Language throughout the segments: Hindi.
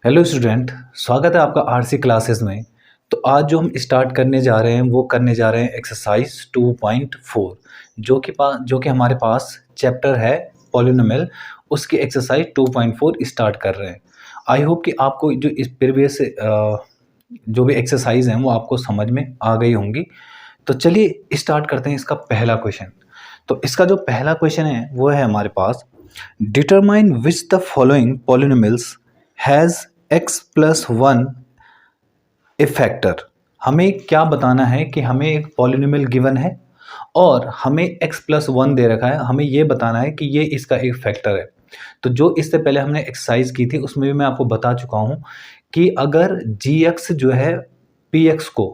हेलो स्टूडेंट, स्वागत है आपका आरसी क्लासेस में। तो आज जो हम स्टार्ट करने जा रहे हैं वो करने जा रहे हैं एक्सरसाइज 2.4 जो कि हमारे पास चैप्टर है पॉलिनोमियल, उसकी एक्सरसाइज 2.4 स्टार्ट कर रहे हैं। आई होप कि आपको जो इस प्रीवियस जो भी एक्सरसाइज हैं वो आपको समझ में आ गई होंगी। तो चलिए स्टार्ट करते हैं इसका पहला क्वेश्चन। तो इसका जो पहला क्वेश्चन है वो है हमारे पास, determine which the following polynomials has x plus one a factor. हमें क्या बताना है कि हमें एक पॉलिनोमियल गिवन है और हमें x प्लस वन दे रखा है। हमें ये बताना है कि ये इसका एक फैक्टर है। तो जो इससे पहले हमने एक्सरसाइज की थी उसमें भी मैं आपको बता चुका हूँ कि अगर gx जो है px को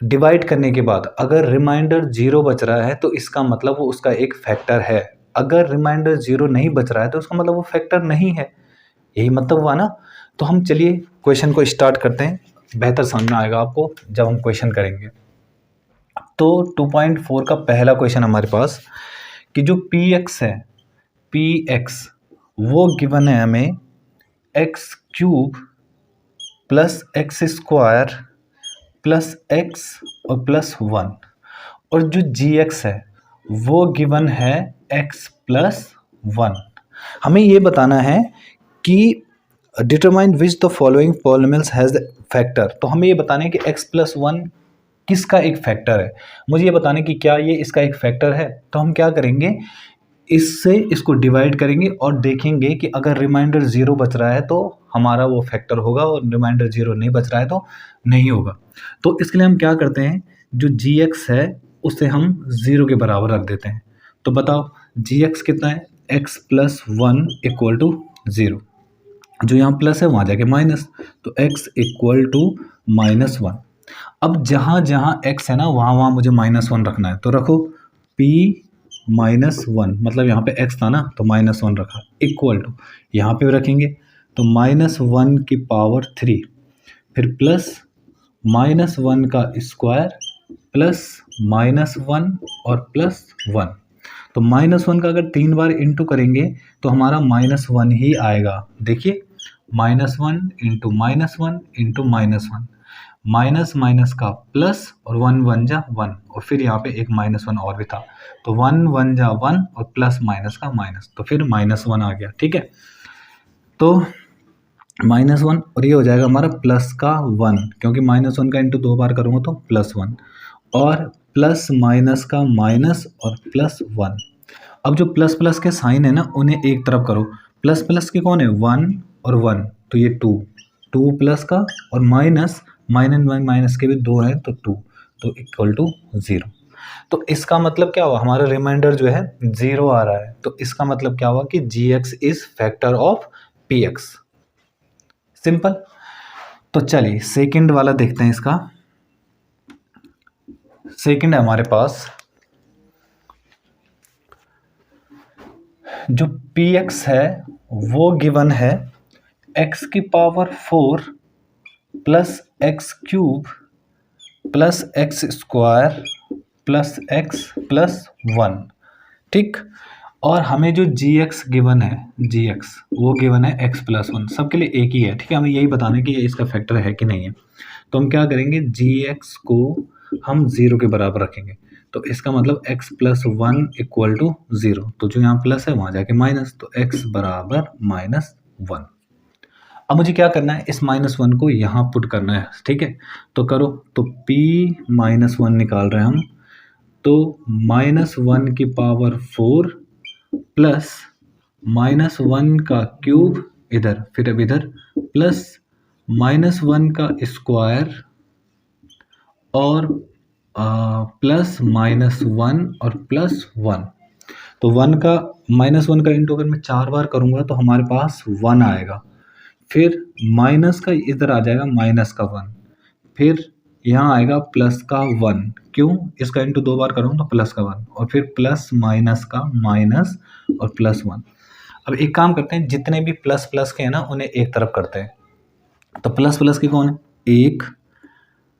डिवाइड करने के बाद अगर रिमाइंडर जीरो बच रहा है तो इसका मतलब वो उसका एक फैक्टर है। अगर रिमाइंडर जीरो नहीं बच रहा है तो उसका मतलब वो फैक्टर नहीं है। यही मतलब हुआ ना। तो हम चलिए क्वेश्चन को स्टार्ट करते हैं, बेहतर समझ में आएगा आपको जब हम क्वेश्चन करेंगे। तो 2.4 का पहला क्वेश्चन हमारे पास कि जो px है, px वो गिवन है हमें x cube plus x square plus x और प्लस वन, और जो gx है वो गिवन है x प्लस वन। हमें ये बताना है कि determine which the following polynomials has factor. तो हमें ये बताना है कि x प्लस वन किसका एक फैक्टर है। मुझे ये बताना है कि क्या ये इसका एक फैक्टर है। तो हम क्या करेंगे, इससे इसको डिवाइड करेंगे और देखेंगे कि अगर रिमाइंडर ज़ीरो बच रहा है तो हमारा वो फैक्टर होगा और रिमाइंडर ज़ीरो नहीं बच रहा है तो नहीं होगा। तो इसके लिए हम क्या करते हैं, जो gx है उसे हम ज़ीरो के बराबर रख देते हैं। तो बताओ gx कितना है, x plus one equal to zero. जो यहाँ प्लस है वहाँ जाके माइनस, तो x equal to minus one. अब जहाँ जहाँ x है ना वहाँ वहाँ मुझे माइनस वन रखना है। तो रखो p माइनस वन, मतलब यहाँ पे x था ना तो माइनस वन रखा, इक्वल टू यहाँ पे रखेंगे तो माइनस वन की पावर थ्री, फिर प्लस माइनस वन का स्क्वायर प्लस माइनस वन और प्लस वन। तो माइनस वन का अगर तीन बार इंटू करेंगे तो हमारा माइनस वन ही आएगा। देखिए minus one into minus one into minus one, minus minus का प्लस और वन वन जा वन, और फिर यहाँ पे एक माइनस वन और भी था तो वन वन जा वन और प्लस माइनस का माइनस, तो फिर माइनस वन आ गया। ठीक है, तो माइनस वन और ये हो जाएगा हमारा प्लस का वन, क्योंकि माइनस वन का इंटू दो बार करूँगा तो प्लस वन, और प्लस माइनस का माइनस और प्लस वन। अब जो प्लस प्लस के साइन है ना उन्हें एक तरफ करो। प्लस प्लस के कौन है, वन और वन, तो ये टू, टू प्लस का, और माइनस माइनस माइनस के भी दो हैं तो टू, तो इक्वल टू ज़ीरो। तो इसका मतलब क्या हुआ, हमारा रिमाइंडर जो है ज़ीरो आ रहा है। तो इसका मतलब क्या हुआ कि gx is factor of px। Simple. तो चलिए सेकंड वाला देखते हैं। इसका सेकंड है हमारे पास, जो px है वो गिवन है x की power four plus x cube plus x square plus x plus one. ठीक, और हमें जो gx गिवन है, gx वो गिवन है x प्लस वन। सबके लिए एक ही है। ठीक है, हमें यही बताना है कि ये इसका फैक्टर है कि नहीं है। तो हम क्या करेंगे, gx को हम ज़ीरो के बराबर रखेंगे। तो इसका मतलब x plus one equal to zero, तो जो यहाँ प्लस है वहाँ जाके माइनस, तो x बराबर माइनस वन। अब मुझे क्या करना है, इस माइनस वन को यहाँ पुट करना है। ठीक है, तो करो। तो p माइनस वन निकाल रहे हैं हम, तो माइनस वन की power four plus minus one का क्यूब इधर, फिर अब इधर प्लस माइनस वन का स्क्वायर और प्लस माइनस वन और प्लस वन। तो वन का माइनस वन का इंटू अगर मैं चार बार करूँगा तो हमारे पास वन आएगा, फिर माइनस का इधर आ जाएगा माइनस का वन, फिर यहाँ आएगा प्लस का वन, क्यों, इसका इंटू दो बार करूँ तो प्लस का वन, और फिर प्लस माइनस का माइनस और प्लस वन। अब एक काम करते हैं, जितने भी प्लस प्लस के हैं ना उन्हें एक तरफ करते हैं। तो प्लस प्लस के कौन है, एक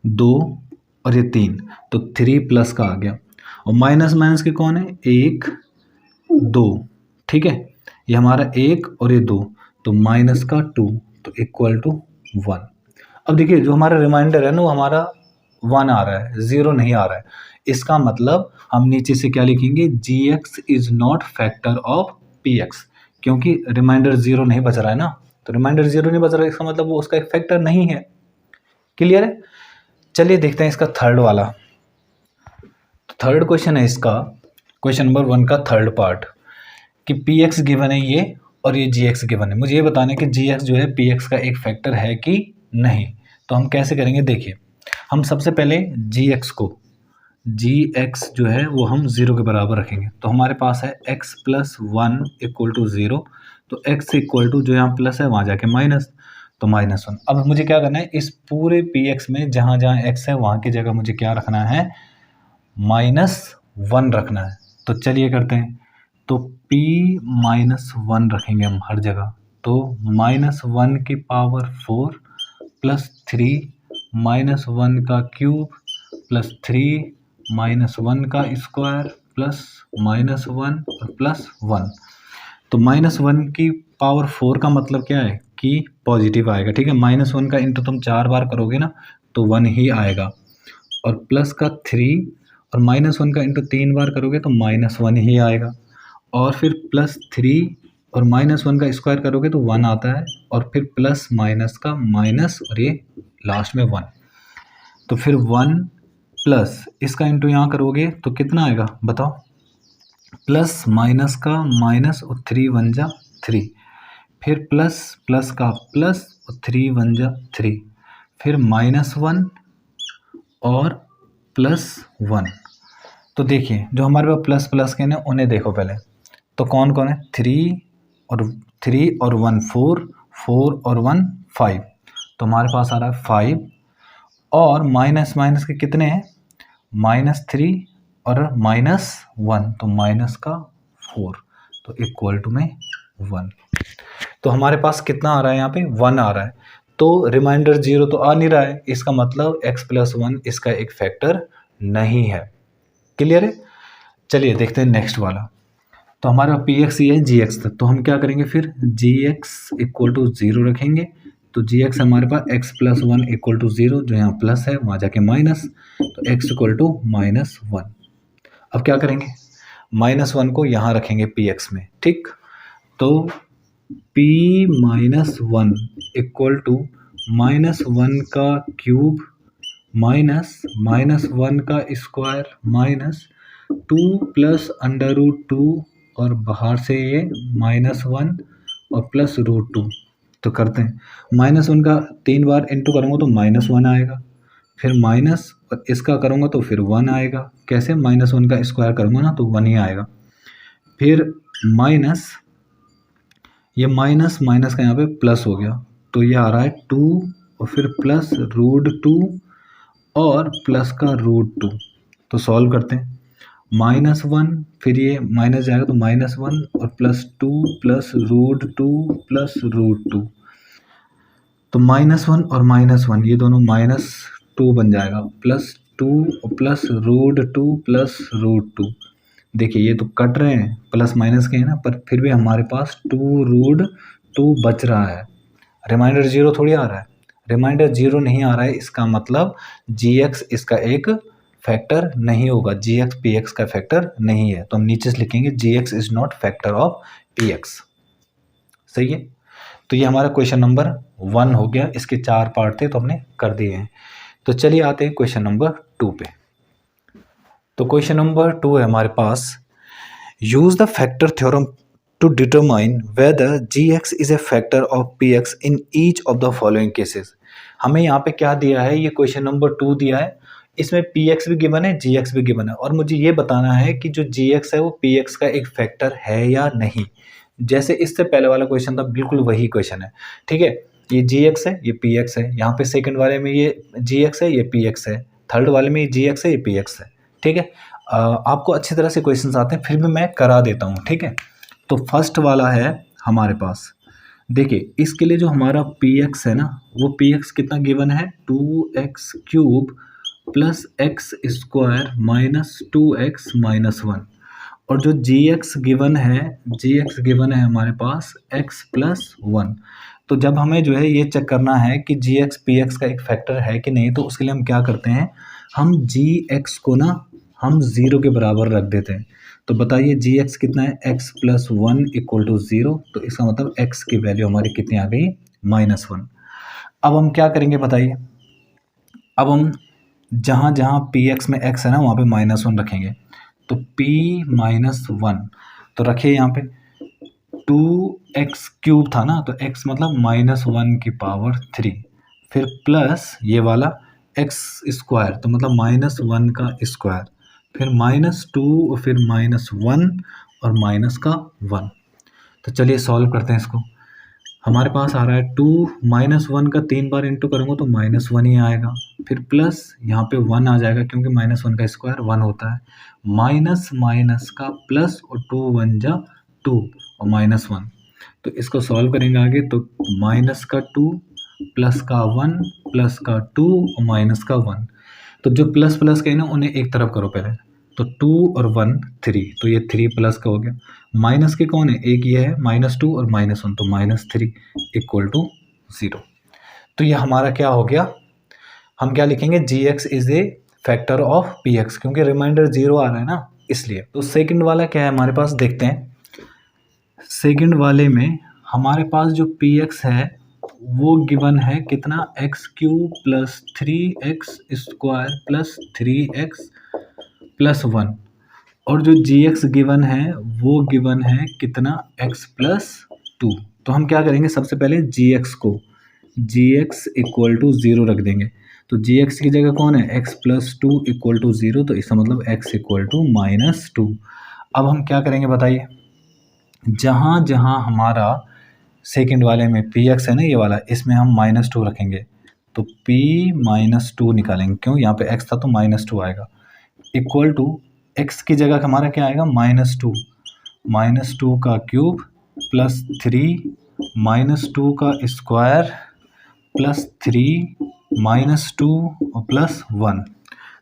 दो और ये तीन, तो थ्री प्लस का आ गया। और माइनस माइनस के कौन है, एक दो। ठीक है, ये हमारा एक और ये दो, तो माइनस का टू, तो इक्वल टू 1। अब देखिए जो हमारा रिमाइंडर है ना वो हमारा 1 आ रहा है, 0 नहीं आ रहा है। इसका मतलब हम नीचे से क्या लिखेंगे, gx is not factor of px, क्योंकि रिमाइंडर 0 नहीं बच रहा है ना, तो रिमाइंडर 0 नहीं बच रहा है, इसका मतलब वो उसका एक फैक्टर नहीं है। क्लियर है? चलिए देखते हैं इसका थर्ड वाला। थर्ड क्वेश्चन है इसका, क्वेश्चन नंबर 1 का थर्ड पार्ट, कि px गिवन है ये और ये gx गिवन है। मुझे ये बताना है कि gx जो है px का एक फैक्टर है कि नहीं। तो हम कैसे करेंगे, देखिए हम सबसे पहले gx जो है वो हम 0 के बराबर रखेंगे। तो हमारे पास है x प्लस 1 इक्वल टू 0, तो x इक्वल टू जो यहाँ प्लस है वहाँ जाके माइनस, तो -1। अब मुझे क्या करना है, इस पूरे px में जहाँ जहाँ x है वहाँ की जगह मुझे क्या रखना है, -1 रखना है। तो चलिए करते हैं, तो p -1 रखेंगे हम हर जगह, तो -1 की पावर 4 प्लस 3 -1 का क्यूब प्लस 3 -1 का स्क्वायर प्लस -1 और प्लस 1। तो -1 की पावर 4 का मतलब क्या है कि पॉजिटिव आएगा, ठीक है। -1 का इंटू तुम 4 बार करोगे ना तो 1 ही आएगा, और प्लस का 3 और -1 का इंटू 3 बार करोगे तो -1 ही आएगा, और फिर प्लस 3 और -1 का स्क्वायर करोगे तो 1 आता है, और फिर प्लस माइनस का माइनस और ये लास्ट में 1। तो फिर 1 प्लस इसका इंटू यहाँ करोगे तो कितना आएगा बताओ, प्लस माइनस का माइनस और 3 1 जा 3, फिर प्लस प्लस का प्लस और 3 1 जा 3, फिर -1 और प्लस 1। तो देखिए जो हमारे पास प्लस प्लस के ना उन्हें देखो पहले, तो कौन कौन है, 3 और 1 4, 4 और 1 5, तो हमारे पास आ रहा है 5, और माइनस माइनस के कितने हैं, -3 और -1, तो माइनस का 4, तो इक्वल टू में 1। तो हमारे पास कितना आ रहा है, यहाँ पे 1 आ रहा है, तो रिमाइंडर 0 तो आ नहीं रहा है, इसका मतलब x प्लस 1 इसका एक फैक्टर नहीं है। क्लियर है? चलिए देखते हैं नेक्स्ट वाला। तो हमारा px ये है gx तक, तो हम क्या करेंगे फिर, gx इक्वल टू 0 रखेंगे, तो gx हमारे पास x प्लस 1 इक्वल टू 0, जो यहाँ प्लस है वहाँ जाके माइनस, तो x इक्वल टू -1। अब क्या करेंगे, -1 को यहाँ रखेंगे px में, ठीक। तो p -1 इक्वल टू -1 का क्यूब माइनस -1 का स्क्वायर माइनस 2 प्लस √2, और बाहर से ये -1 और प्लस √2। तो करते हैं, -1 का 3 बार इंटू करूँगा तो -1 आएगा, फिर माइनस और इसका करूँगा तो फिर 1 आएगा। कैसे, -1 का स्क्वायर करूँगा ना तो 1 ही आएगा, फिर माइनस, ये माइनस माइनस का यहाँ पे प्लस हो गया, तो ये आ रहा है 2 और फिर प्लस √2 और प्लस का √2। तो सॉल्व करते हैं, -1 फिर ये माइनस जाएगा तो -1 और प्लस 2 प्लस √2 प्लस √2, तो -1 और -1 ये दोनों -2 बन जाएगा, प्लस 2 और प्लस √2 प्लस √2। देखिए ये तो कट रहे हैं, प्लस माइनस के हैं ना, पर फिर भी हमारे पास 2√2 बच रहा है। रिमाइंडर 0 थोड़ी आ रहा है, रिमाइंडर 0 नहीं आ रहा है, इसका मतलब gx इसका एक फैक्टर नहीं होगा, gx px का फैक्टर नहीं है। तो हम नीचे से लिखेंगे gx is not factor of px। सही है? तो ये हमारा क्वेश्चन नंबर 1 हो गया, इसके 4 पार्ट थे तो हमने कर दिए हैं। तो चलिए आते हैं क्वेश्चन नंबर 2 पे। तो क्वेश्चन नंबर 2 है हमारे पास, use the factor theorem to determine whether gx is a factor of px in each of the following cases। हमें यहाँ पे क्या दिया है, ये क्वेश्चन नंबर 2 दिया है, इसमें px भी गिवन है gx भी गिवन है, और मुझे ये बताना है कि जो gx है वो px का एक फैक्टर है या नहीं। जैसे इससे पहले वाला क्वेश्चन था बिल्कुल वही क्वेश्चन है, ठीक है। ये gx है, ये px है, यहाँ पे सेकंड वाले में ये gx है, ये px है, थर्ड वाले में ये gx है, ये px है, ठीक है। आपको अच्छी तरह से क्वेश्चंस आते हैं, फिर भी मैं करा देता हूँ, ठीक है। तो फर्स्ट वाला है हमारे पास, देखिए इसके लिए जो हमारा px है ना, वो px कितना गिवन है, 2x cube plus x square minus 2x minus 1, और जो gx गिवन है हमारे पास x प्लस 1। तो जब हमें जो है ये चेक करना है कि जी एक्स पी एक्स का एक फैक्टर है कि नहीं, तो उसके लिए हम क्या करते हैं, हम जी एक्स को ना हम 0 के बराबर रख देते हैं। तो बताइए जी एक्स कितना है, x प्लस 1 इक्वल टू 0। तो इसका मतलब x की वैल्यू हमारी कितनी आ गई, -1। अब हम क्या करेंगे बताइए, अब हम जहाँ जहाँ पी एक्स में x है ना वहाँ पे -1 रखेंगे। तो p -1 तो रखिए यहाँ पे 2x³ था ना, तो x मतलब -1 की पावर 3, फिर प्लस ये वाला x² तो मतलब -1 का स्क्वायर, फिर -2 और फिर -1 और माइनस का 1। तो चलिए सॉल्व करते हैं इसको। हमारे पास आ रहा है 2 -1 का 3 बार इंटू करूँगा तो -1 ही आएगा, फिर प्लस यहाँ पे 1 आ जाएगा क्योंकि -1 का स्क्वायर 1 होता है, माइनस माइनस का प्लस और 2 1 जा 2 और -1। तो इसको सॉल्व करेंगे आगे तो माइनस का 2 प्लस का 1 प्लस का 2 और माइनस का 1। तो जो प्लस प्लस के हैं ना उन्हें एक तरफ करो पहले, तो 2 और 1 3, तो ये 3 प्लस का हो गया। माइनस के कौन है, एक ये है -2 और -1, तो -3 इक्वल टू 0। तो ये हमारा क्या हो गया, हम क्या लिखेंगे, g x is a factor of p x, क्योंकि रिमाइंडर 0 आ रहा है ना इसलिए। तो सेकंड वाला क्या है हमारे पास, देखते हैं। सेकंड वाले में हमारे पास जो पी एक्स है वो गिवन है कितना, x³ plus 3x² plus 3x plus 1, और जो जी एक्स गिवन है वो गिवन है कितना, x प्लस 2। तो हम क्या करेंगे, सबसे पहले जी एक्स को जी एक्स इक्वल टू 0 रख देंगे। तो जी एक्स की जगह कौन है, x प्लस 2 इक्वल टू 0, तो इसका मतलब x इक्वल टू -2। अब हम क्या करेंगे बताइए, जहाँ जहाँ हमारा सेकंड वाले में पी एक्स है ना ये वाला, इसमें हम -2 रखेंगे, तो p -2 निकालेंगे, क्यों, यहाँ पे x था तो -2 आएगा, इक्वल टू x की जगह हमारा क्या आएगा, -2 का क्यूब प्लस 3 -2 का स्क्वायर प्लस 3 -2 और प्लस 1।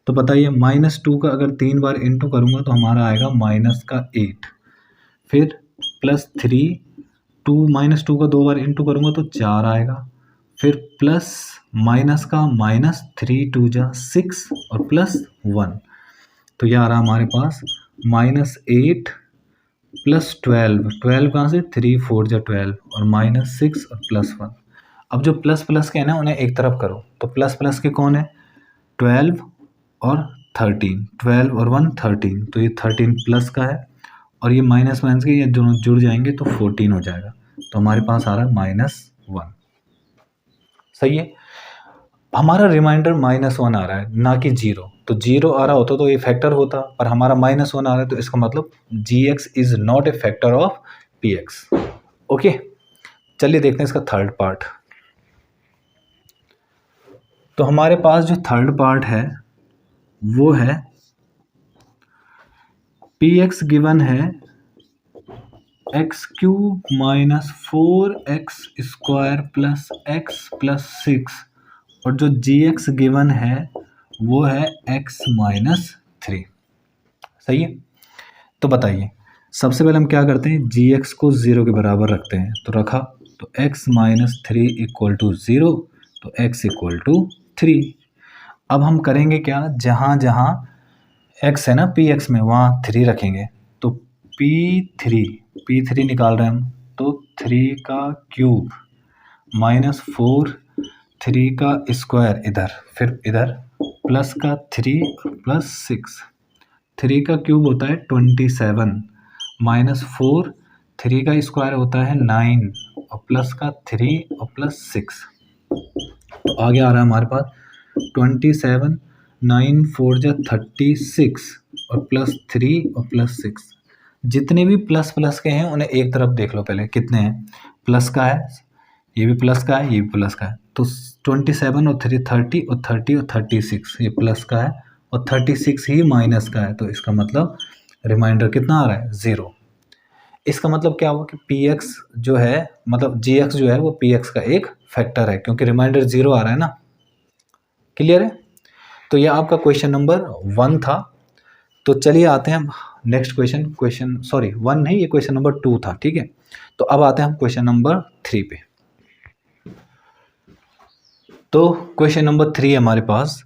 तो बताइए -2 का अगर 3 बार इंटू करूँगा तो हमारा आएगा -8, फिर प्लस 3, 2 -2 का 2 बार इंटू करूँगा तो 4 आएगा, फिर प्लस माइनस का -3 2 जा 6 और प्लस 1। तो ये आ रहा हमारे पास -8 प्लस 12 कहाँ से, 3 4 जा 12 और -6 और प्लस 1। अब जो प्लस प्लस के हैं ना उन्हें एक तरफ करो, तो प्लस प्लस के कौन है, 12 और 13, 12 और 1 13, तो ये 13 प्लस का है, और ये माइनस माइनस के ये दोनों जुड़ जाएंगे तो 14 हो जाएगा। तो हमारे पास आ रहा है -1। सही है, हमारा रिमाइंडर -1 आ रहा है ना कि 0। तो 0 आ रहा होता तो ये फैक्टर होता, पर हमारा -1 आ रहा है, तो इसका मतलब g x is not a factor of p x. Okay, चलिए देखते हैं इसका थर्ड पार्ट। तो हमारे पास जो थर्ड पार्ट है वो है पी एक्स गिवन है x³ minus 4x² plus x plus 6, और जो जी एक्स गिवन है वो है x -3। सही है, तो बताइए सबसे पहले हम क्या करते हैं, जी एक्स को 0 के बराबर रखते हैं, तो रखा, तो x -3 इक्वल टू 0, तो x इक्वल टू 3। अब हम करेंगे क्या, जहाँ जहाँ x है ना पी एक्स में वहाँ 3 रखेंगे, तो p3 निकाल रहे हैं हम, तो 3 का क्यूब -4 3 का स्क्वायर इधर, फिर इधर प्लस का 3 और प्लस 6, 3 का क्यूब होता है 27, -4 3 का स्क्वायर होता है 9 और प्लस का 3 और प्लस 6। तो आगे आ रहा है हमारे पास 27, 9 4 जा 36 और प्लस 3 और प्लस 6। जितने भी प्लस प्लस के हैं उन्हें एक तरफ देख लो पहले, कितने हैं, प्लस का है, ये भी प्लस का है, ये भी प्लस का है, तो 27 और 3 30 और 30 और 36 ये प्लस का है, और 36 ही माइनस का है, तो इसका मतलब रिमाइंडर कितना आ रहा है, 0। इसका मतलब क्या हुआ कि पी एक्स जो है, मतलब जी एक्स जो है वो पी एक्स का एक फैक्टर है, क्योंकि रिमाइंडर 0 आ रहा है ना। क्लियर है, तो ये आपका क्वेश्चन नंबर 1 था। तो चलिए आते हैं नेक्स्ट क्वेश्चन 1 नहीं, ये क्वेश्चन नंबर 2 था, ठीक है। तो अब आते हैं हम क्वेश्चन नंबर 3 पे। तो क्वेश्चन नंबर 3 है हमारे पास,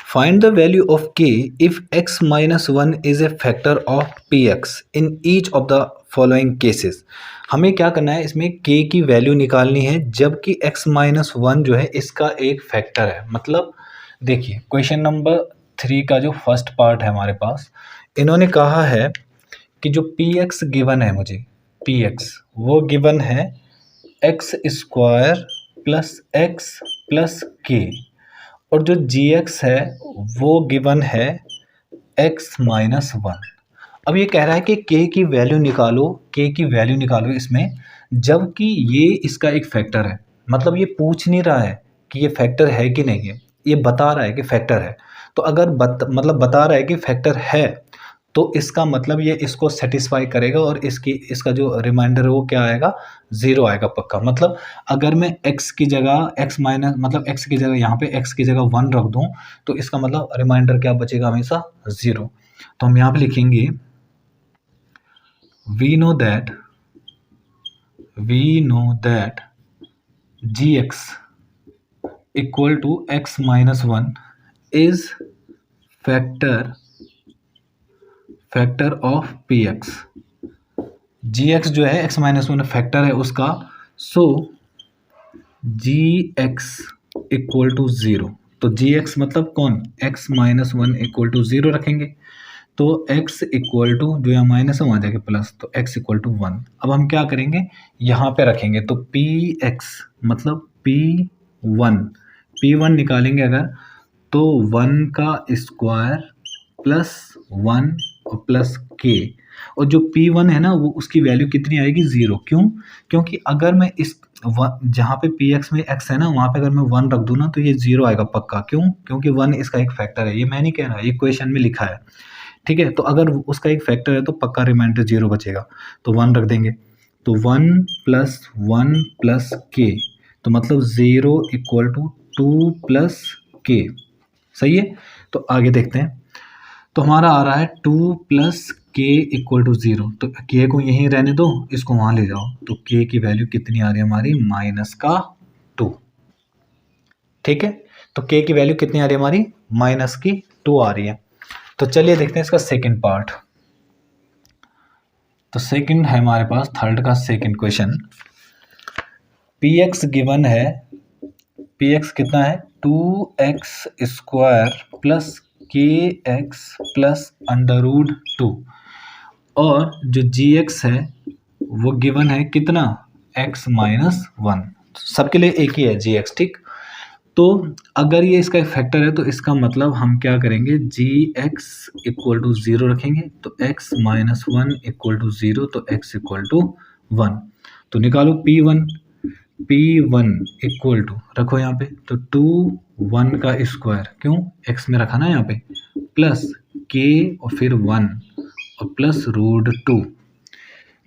find the value of k if x minus one is a factor of px in each of the following cases. हमें क्या करना है, इसमें k की वैल्यू निकालनी है जबकि x माइनस वन जो है इसका एक फैक्टर है। मतलब देखिए क्वेश्चन नंबर 3 का जो फर्स्ट पार्ट है हमारे पास, इन्होंने कहा है कि जो px गिवन है, मुझे px वो गिवन है x square plus x plus के, और जो gx है वो गिवन है x माइनस वन। अब ये कह रहा है कि k की वैल्यू निकालो, k की वैल्यू निकालो इसमें, जबकि ये इसका एक फैक्टर है। मतलब ये पूछ नहीं रहा है कि ये फैक्टर है कि नहीं है, ये बता रहा है कि फैक्टर है। तो अगर मतलब बता रहा है कि फैक्टर है, तो इसका मतलब ये इसको सेटिस्फाई करेगा और इसका जो रिमाइंडर है वो क्या आएगा, ज़ीरो आएगा पक्का। मतलब अगर मैं x की जगह x माइनस मतलब x की जगह यहाँ पे x की जगह वन रख दूँ, तो इसका मतलब रिमाइंडर क्या बचेगा, हमेशा ज़ीरो। तो हम यहाँ पे लिखेंगे we know that gx equal to x minus one is factor of px। gx जो है x माइनस वन फैक्टर है उसका, so gx equal to zero. तो gx मतलब कौन, x minus one equal to zero रखेंगे, तो x इक्वल टू जो यहाँ माइनस है वहाँ जाके प्लस, तो x इक्वल टू वन। अब हम क्या करेंगे, यहाँ पे रखेंगे, तो px मतलब p1 निकालेंगे अगर, तो वन का स्क्वायर प्लस वन और प्लस k, और जो p1 है ना वो उसकी वैल्यू कितनी आएगी, ज़ीरो। क्यों, क्योंकि अगर मैं इस जहाँ पे px में x है ना वहाँ पे अगर मैं वन रख दूँ ना तो ये ज़ीरो आएगा पक्का। क्यों, क्योंकि वन इसका एक फैक्टर है, ये मैं नहीं कह रहा, ये क्वेश्चन में लिखा है, ठीक है। तो अगर उसका एक फैक्टर है तो पक्का रिमाइंडर ज़ीरो बचेगा, तो वन रख देंगे। तो वन प्लस के, तो मतलब zero equal to two plus k, सही है। तो आगे देखते हैं, तो हमारा आ रहा है टू प्लस के इक्वल टू ज़ीरो, तो के को यहीं रहने दो, इसको वहाँ ले जाओ, तो के की वैल्यू कितनी आ रही है हमारी, माइनस का टू, ठीक है। तो के की वैल्यू कितनी आ रही है हमारी, माइनस की टू आ रही है। तो चलिए देखते हैं इसका सेकंड पार्ट। तो सेकंड है हमारे पास थर्ड का सेकंड क्वेश्चन, px गिवन है, px कितना है, 2x square plus kx plus under root two, और जो gx है वो गिवन है कितना, x माइनस वन। सबके लिए एक ही है gx, ठीक। तो अगर ये इसका एक फैक्टर है तो इसका मतलब हम क्या करेंगे, gx इक्वल टू ज़ीरो रखेंगे, तो x minus one equal to zero, तो x इक्वल टू वन। तो निकालो p1 इक्वल टू रखो यहाँ पे, तो टू वन का स्क्वायर, क्यों x में रखा ना यहाँ पे, प्लस k और फिर वन और प्लस रूट टू।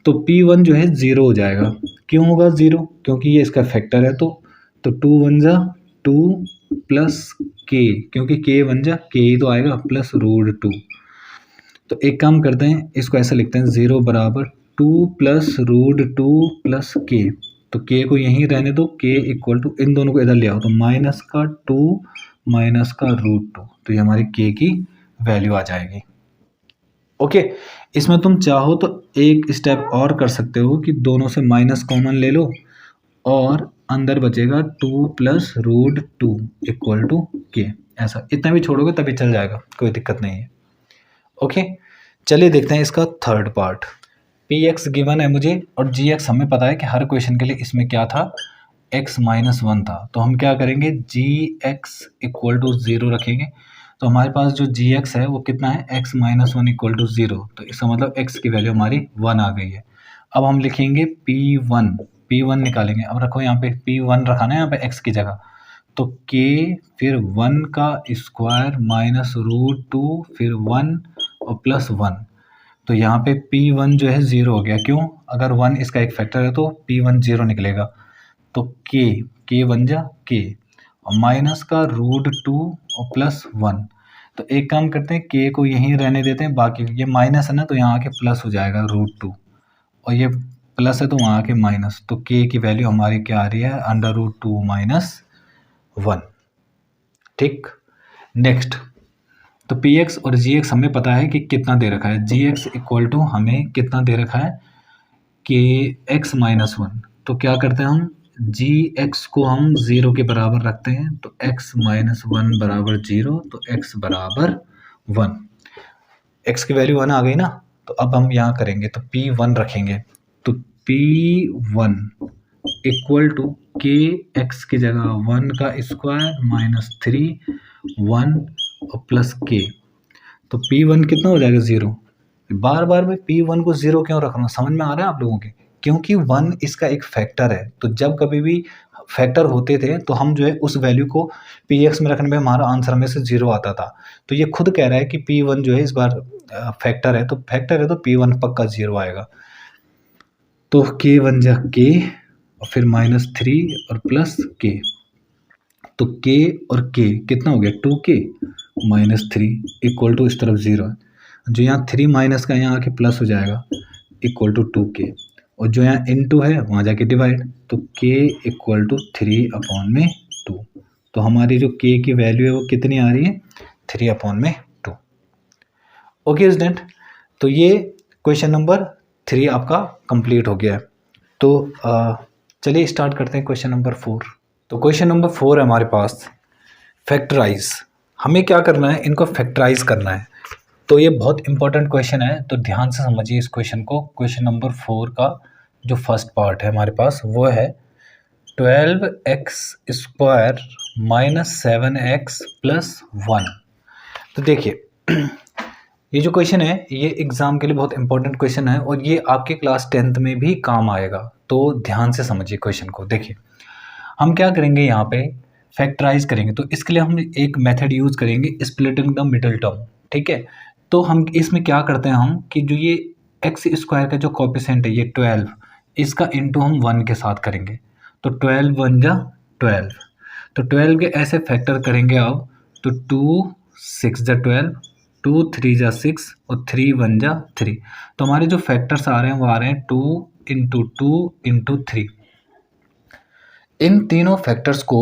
तो p1 जो है ज़ीरो हो जाएगा। क्यों होगा ज़ीरो, क्योंकि ये इसका फैक्टर है, तो टू वन जा टू प्लस के, क्योंकि के वन जा के ही तो आएगा, प्लस रूट टू। तो एक काम करते हैं, इसको ऐसा लिखते हैं, ज़ीरो बराबर two plus root two plus k, तो के को यहीं रहने दो, के इक्वल टू इन दोनों को इधर ले आओ, तो माइनस का टू माइनस का रूट टू, तो ये हमारी के की वैल्यू आ जाएगी। ओके, इसमें तुम चाहो तो एक स्टेप और कर सकते हो कि दोनों से माइनस कॉमन ले लो और अंदर बचेगा two plus root two equal to k, ऐसा इतना भी छोड़ोगे तभी चल जाएगा, कोई दिक्कत नहीं है। ओके, चलिए देखते हैं इसका थर्ड पार्ट। px गिवन है मुझे और gx हमें पता है कि हर क्वेश्चन के लिए इसमें क्या था, x माइनस वन था, तो हम क्या करेंगे, gx इक्वल टू ज़ीरो रखेंगे। तो हमारे पास जो gx है वो कितना है, x minus one equal to zero, तो इसका मतलब x की वैल्यू हमारी वन आ गई है। अब हम लिखेंगे p1 निकालेंगे। अब रखो यहाँ पे p1 रखा ना यहाँ पे x की जगह, तो k फिर वन का स्क्वायर माइनस रूट टू फिर वन और प्लस वन, तो यहाँ पे p1 जो है ज़ीरो हो गया। क्यों, अगर वन इसका एक फैक्टर है तो p1 ज़ीरो निकलेगा, तो k वन जा k और माइनस का रूट टू और प्लस वन। तो एक काम करते हैं, k को यहीं रहने देते हैं, बाकी ये माइनस है ना तो यहाँ आके प्लस हो जाएगा रूट टू, और ये प्लस है तो वहाँ आके माइनस, तो k की वैल्यू हमारी क्या आ रही है, under root two minus one. ठीक। नेक्स्ट, तो पी एक्स और जी एक्स हमें पता है कि कितना दे रखा है। जी एक्स इक्वल टू हमें कितना दे रखा है कि एक्स माइनस वन। तो क्या करते हैं हम, जी एक्स को हम ज़ीरो के बराबर रखते हैं, तो एक्स माइनस वन बराबर ज़ीरो, तो एक्स बराबर वन। एक्स की वैल्यू वन आ गई ना, तो अब हम यहाँ करेंगे तो पी वन रखेंगे। तो पी वन इक्वल टू के एक्स की जगह वन का स्क्वायर माइनस थ्री वन और प्लस के। तो पी वन कितना हो जाएगा, ज़ीरो। बार बार मैं पी वन को ज़ीरो क्यों रख रहा हूँ, समझ में आ रहा है आप लोगों के? क्योंकि वन इसका एक फैक्टर है, तो जब कभी भी फैक्टर होते थे तो हम जो है उस वैल्यू को पी एक्स में रखने में हमारा आंसर में से ज़ीरो आता था। तो ये खुद कह रहा है कि पी वन जो है इस बार फैक्टर है, तो पी वन पक्का ज़ीरो आएगा। तो के वन जा के और फिर माइनस थ्री और प्लस के, तो के और के कितना हो गया, टू के माइनस थ्री इक्वल टू इस तरफ ज़ीरो है, जो यहाँ थ्री माइनस का यहाँ आके प्लस हो जाएगा इक्वल टू टू के, और जो यहाँ इन टू है वहाँ जाके डिवाइड, तो के इक्वल टू थ्री अपॉन में टू। तो हमारी जो के की वैल्यू है वो कितनी आ रही है, थ्री अपॉन में टू। ओके स्टूडेंट, तो ये क्वेश्चन नंबर 3 आपका कंप्लीट हो गया है। तो चलिए स्टार्ट करते हैं क्वेश्चन नंबर 4। तो क्वेश्चन नंबर 4 है हमारे पास, फैक्टराइज। हमें क्या करना है, इनको फैक्टराइज करना है। तो ये बहुत इंपॉर्टेंट क्वेश्चन है, तो ध्यान से समझिए इस क्वेश्चन को। क्वेश्चन नंबर 4 का जो फर्स्ट पार्ट है हमारे पास वो है 12x square minus 7x plus 1। तो देखिए ये जो क्वेश्चन है ये एग्ज़ाम के लिए बहुत इंपॉर्टेंट क्वेश्चन है और ये आपके क्लास 10th में भी काम आएगा। तो ध्यान से समझिए क्वेश्चन को। देखिए हम क्या करेंगे, यहाँ पे फैक्टराइज करेंगे। तो इसके लिए हम एक मेथड यूज़ करेंगे, स्प्लिटिंग द मिडिल टर्म। ठीक है, तो हम इसमें क्या करते हैं हम कि जो ये एक्स स्क्वायर का जो कोएफिशिएंट है ये 12, इसका इंटू हम 1 के साथ करेंगे। तो 12 वन जा 12, तो 12 के ऐसे फैक्टर करेंगे अब, तो 2 6 जा 12, 2 3 जा 6 और 3 1 जा 3। तो हमारे जो फैक्टर्स आ रहे हैं वो आ रहे हैं 2 इंटू 2 इंटू 3। इन तीनों फैक्टर्स को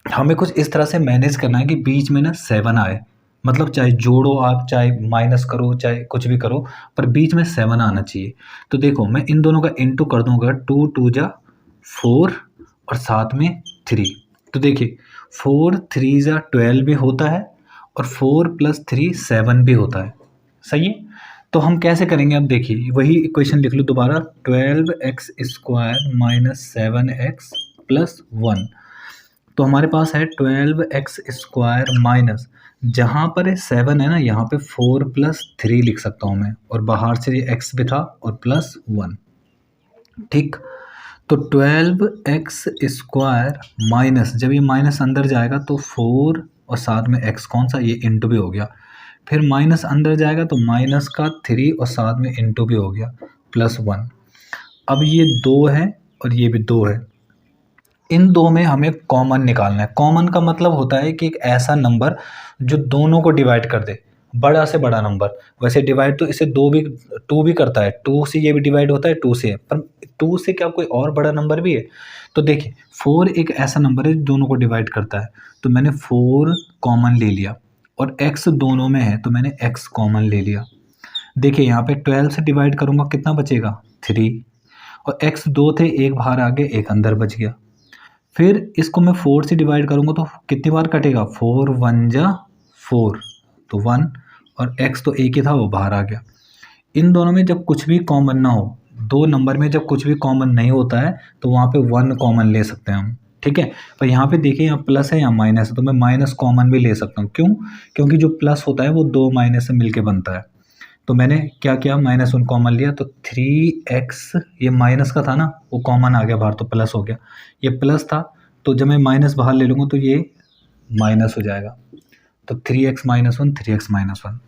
हमें कुछ इस तरह से मैनेज करना है कि बीच में ना 7 आए, मतलब चाहे जोड़ो आप, चाहे माइनस करो, चाहे कुछ भी करो, पर बीच में 7 आना चाहिए। तो देखो मैं इन दोनों का इंटू कर दूंगा, 2 2 जा 4 और साथ में 3। तो देखिए 4 3 जा 12 भी होता है और 4 प्लस 3 7 भी होता है। सही है, तो हम कैसे करेंगे, अब देखिए वही इक्वेशन लिख लो दोबारा, 12x square minus 7x plus 1। तो हमारे पास है 12x स्क्वायर माइनस, जहाँ पर 7 है ना यहाँ पे 4 प्लस 3 लिख सकता हूँ मैं, और बाहर से ये x भी था और प्लस 1। ठीक, तो 12x स्क्वायर माइनस, जब ये माइनस अंदर जाएगा तो 4 और साथ में x कौन सा, ये इंटू भी हो गया, फिर माइनस अंदर जाएगा तो माइनस का 3 और साथ में इंटू भी हो गया प्लस 1। अब ये 2 है और ये भी 2 है, इन दो में हमें कॉमन निकालना है। कॉमन का मतलब होता है कि एक ऐसा नंबर जो दोनों को डिवाइड कर दे, बड़ा से बड़ा नंबर। वैसे डिवाइड तो इसे 2 भी करता है, 2 से ये भी डिवाइड होता है, 2 से, पर 2 से क्या कोई और बड़ा नंबर भी है? तो देखिए 4 एक ऐसा नंबर है जो दोनों को डिवाइड करता है, तो मैंने 4 कॉमन ले लिया, और x दोनों में है तो मैंने x कॉमन ले लिया। देखिए यहाँ पे 12 से डिवाइड करूँगा कितना बचेगा, 3, और x 2 थे, एक बाहर आ गए, एक अंदर बच गया। फिर इसको मैं 4 से डिवाइड करूँगा तो कितनी बार कटेगा, 4 1 जा 4, तो 1, और x तो एक ही था वो बाहर आ गया। इन दोनों में जब कुछ भी कॉमन ना हो, दो नंबर में जब कुछ भी कॉमन नहीं होता है तो वहाँ पे 1 कॉमन ले सकते हैं हम। ठीक है, पर यहाँ पे देखिए यहाँ प्लस है यहाँ माइनस है, तो मैं माइनस कॉमन भी ले सकता हूँ। क्यों? क्योंकि जो प्लस होता है वो 2 माइनस से मिलके बनता है। तो मैंने क्या किया, -1 कॉमन लिया, तो 3x, ये माइनस का था ना वो कॉमन आ गया बाहर तो प्लस हो गया, ये प्लस था तो जब मैं माइनस बाहर ले लूँगा तो ये माइनस हो जाएगा, तो 3x -1 3x -1।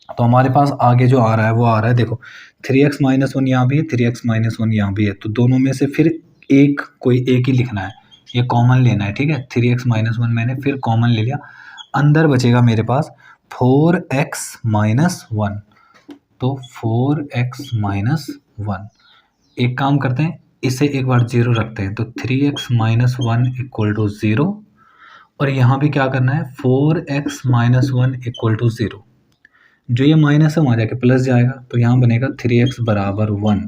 तो हमारे पास आगे जो आ रहा है वो आ रहा है, देखो 3x -1 यहाँ भी है, 3x -1 यहाँ भी है, तो दोनों में से फिर कोई एक ही लिखना है, ये कॉमन लेना है। ठीक है, 3x -1 मैंने फिर कॉमन ले लिया, अंदर बचेगा मेरे पास 4x -1, तो 4x -1। एक काम करते हैं, इसे एक बार 0 रखते हैं, तो 3x -1 इक्वल टू 0, और यहाँ भी क्या करना है, 4x माइनस 1 इक्वल टू 0। जो ये माइनस है वहाँ जाके प्लस जाएगा, तो यहाँ बनेगा 3x बराबर 1,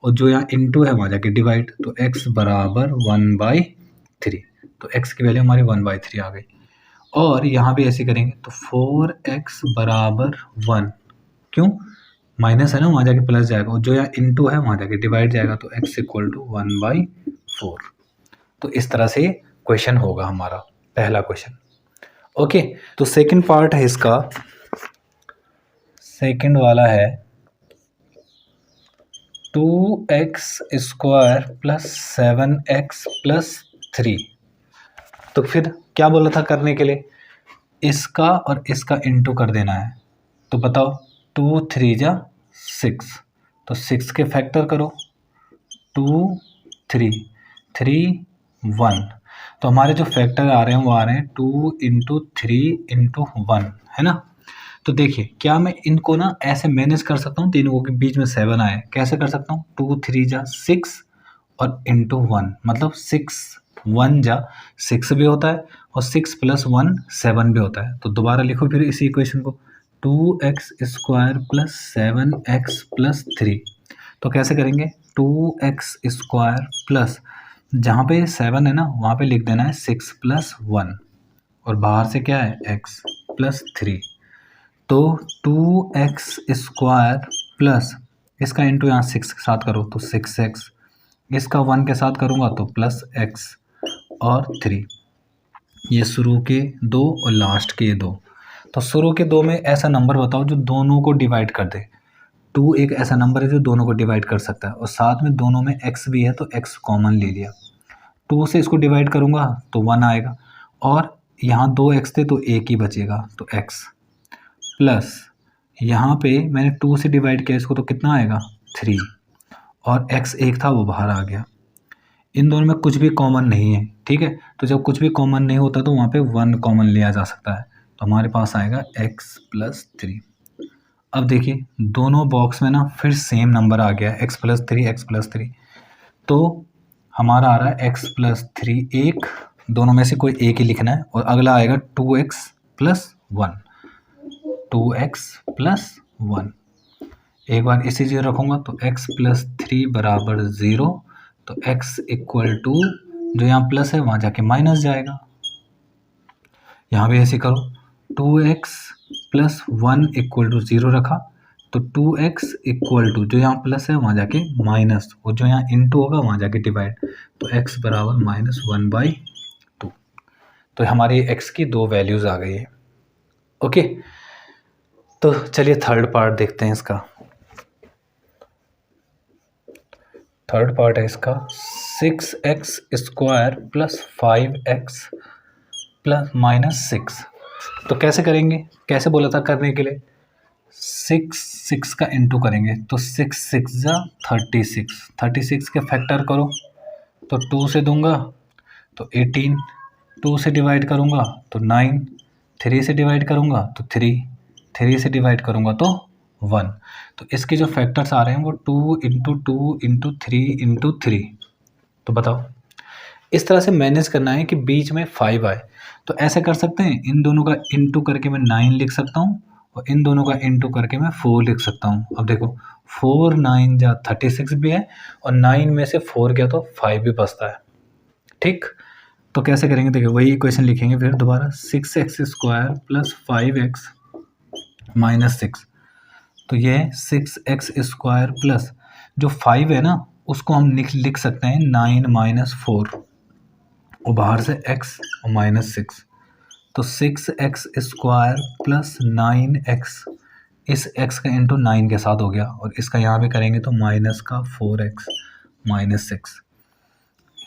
और जो यहाँ इंटू है वहाँ जाके डिवाइड, तो x बराबर 1/3। तो x की वैल्यू हमारी 1/3 आ गई। और यहाँ भी ऐसे करेंगे तो 4x बराबर 1, क्यों, माइनस है ना, वहाँ जाके प्लस जाएगा, और जो यहाँ इंटू है वहाँ जाके डिवाइड जाएगा, तो x इक्वल टू 1/4। तो इस तरह से क्वेश्चन होगा हमारा पहला क्वेश्चन। ओके, तो सेकंड पार्ट है इसका, सेकंड वाला है 2x square plus 7x plus 3। तो फिर क्या बोला था करने के लिए, इसका और इसका इंटू कर देना है। तो बताओ, 2 3 जा 6, तो 6 के फैक्टर करो, 2 3 3 1। तो हमारे जो फैक्टर आ रहे हैं वो आ रहे हैं 2 इंटू 3 इंटू 1, है ना। तो देखिए, क्या मैं इनको ना ऐसे मैनेज कर सकता हूँ, तीनों के बीच में 7 आए, कैसे कर सकता हूँ, 2 3 जा 6 और इंटू 1, मतलब 6 1 जा 6 भी होता है, और 6 प्लस 1 7 भी होता है। तो दोबारा लिखो फिर इसी इक्वेशन को, 2x square plus 7x plus 3। तो कैसे करेंगे, 2x स्क्वायर प्लस, जहाँ पे 7 है ना वहाँ पे लिख देना है 6 प्लस 1, और बाहर से क्या है x प्लस 3। तो 2x स्क्वायर प्लस, इसका इंटू यहाँ 6 के साथ करो तो 6x, इसका 1 के साथ करूँगा तो प्लस x और 3। ये शुरू के 2 और लास्ट के 2। तो शुरू के 2 में ऐसा नंबर बताओ जो दोनों को डिवाइड कर दे। 2 एक ऐसा नंबर है जो दोनों को डिवाइड कर सकता है, और साथ में दोनों में x भी है तो x कॉमन ले लिया। 2 से इसको डिवाइड करूँगा तो 1 आएगा, और यहाँ 2x थे तो एक ही बचेगा तो x, प्लस यहाँ पे मैंने 2 से डिवाइड किया इसको तो कितना आएगा 3, और x एक था वो बाहर आ गया। इन दोनों में कुछ भी कॉमन नहीं है, ठीक है। तो जब कुछ भी कॉमन नहीं होता तो वहाँ पे 1 कॉमन लिया जा सकता है, तो हमारे पास आएगा x प्लस 3। अब देखिए दोनों बॉक्स में ना फिर सेम नंबर आ गया, x प्लस 3 x प्लस 3। तो हमारा आ रहा है x प्लस 3 एक, दोनों में से कोई एक ही लिखना है, और अगला आएगा 2x प्लस 1, 2x प्लस 1। एक बार इसी चीज़ रखूँगा तो x प्लस 3 बराबर 0, तो x इक्वल टू, जो यहाँ प्लस है वहाँ जाके माइनस जाएगा। यहाँ भी ऐसे करो, 2x प्लस 1 इक्वल टू 0 रखा, तो 2x इक्वल टू, जो यहाँ प्लस है वहाँ जाके माइनस, और जो यहाँ इंटू होगा वहाँ जाके डिवाइड, तो x बराबर -1/2। तो हमारी x की 2 वैल्यूज़ आ गई है। ओके, तो चलिए थर्ड पार्ट देखते हैं इसका। थर्ड पार्ट है इसका 6x square plus 5x plus -6। तो कैसे करेंगे, कैसे बोला था करने के लिए, 6 का इंटू करेंगे, तो 6 6 जा 36, 36 के फैक्टर करो तो 2 से दूंगा तो 18, 2 से डिवाइड करूँगा तो 9, 3 से डिवाइड करूँगा तो 3, 3 से डिवाइड करूँगा तो 1। तो इसके जो फैक्टर्स आ रहे हैं वो 2 इंटू 2 इंटू 3 इंटू 3। तो बताओ, इस तरह से मैनेज करना है कि बीच में 5 आए। तो ऐसे कर सकते हैं, इन दोनों का इंटू करके मैं 9 लिख सकता हूँ, और इन दोनों का इंटू करके मैं 4 लिख सकता हूँ। अब देखो 4 9 जा 36 भी है, और 9 में से 4 गया तो 5 भी बचता है, ठीक। तो कैसे करेंगे, देखिए वही इक्वेशन लिखेंगे फिर दोबारा, 6x square plus 5x minus 6। तो ये 6x स्क्वायर प्लस, जो 5 है ना उसको हम लिख सकते हैं 9 माइनस 4, और बाहर से x और -6, तो 6x स्क्वायर प्लस 9x, इस x का इंटू 9 के साथ हो गया, और इसका यहाँ भी करेंगे तो माइनस का 4x -6।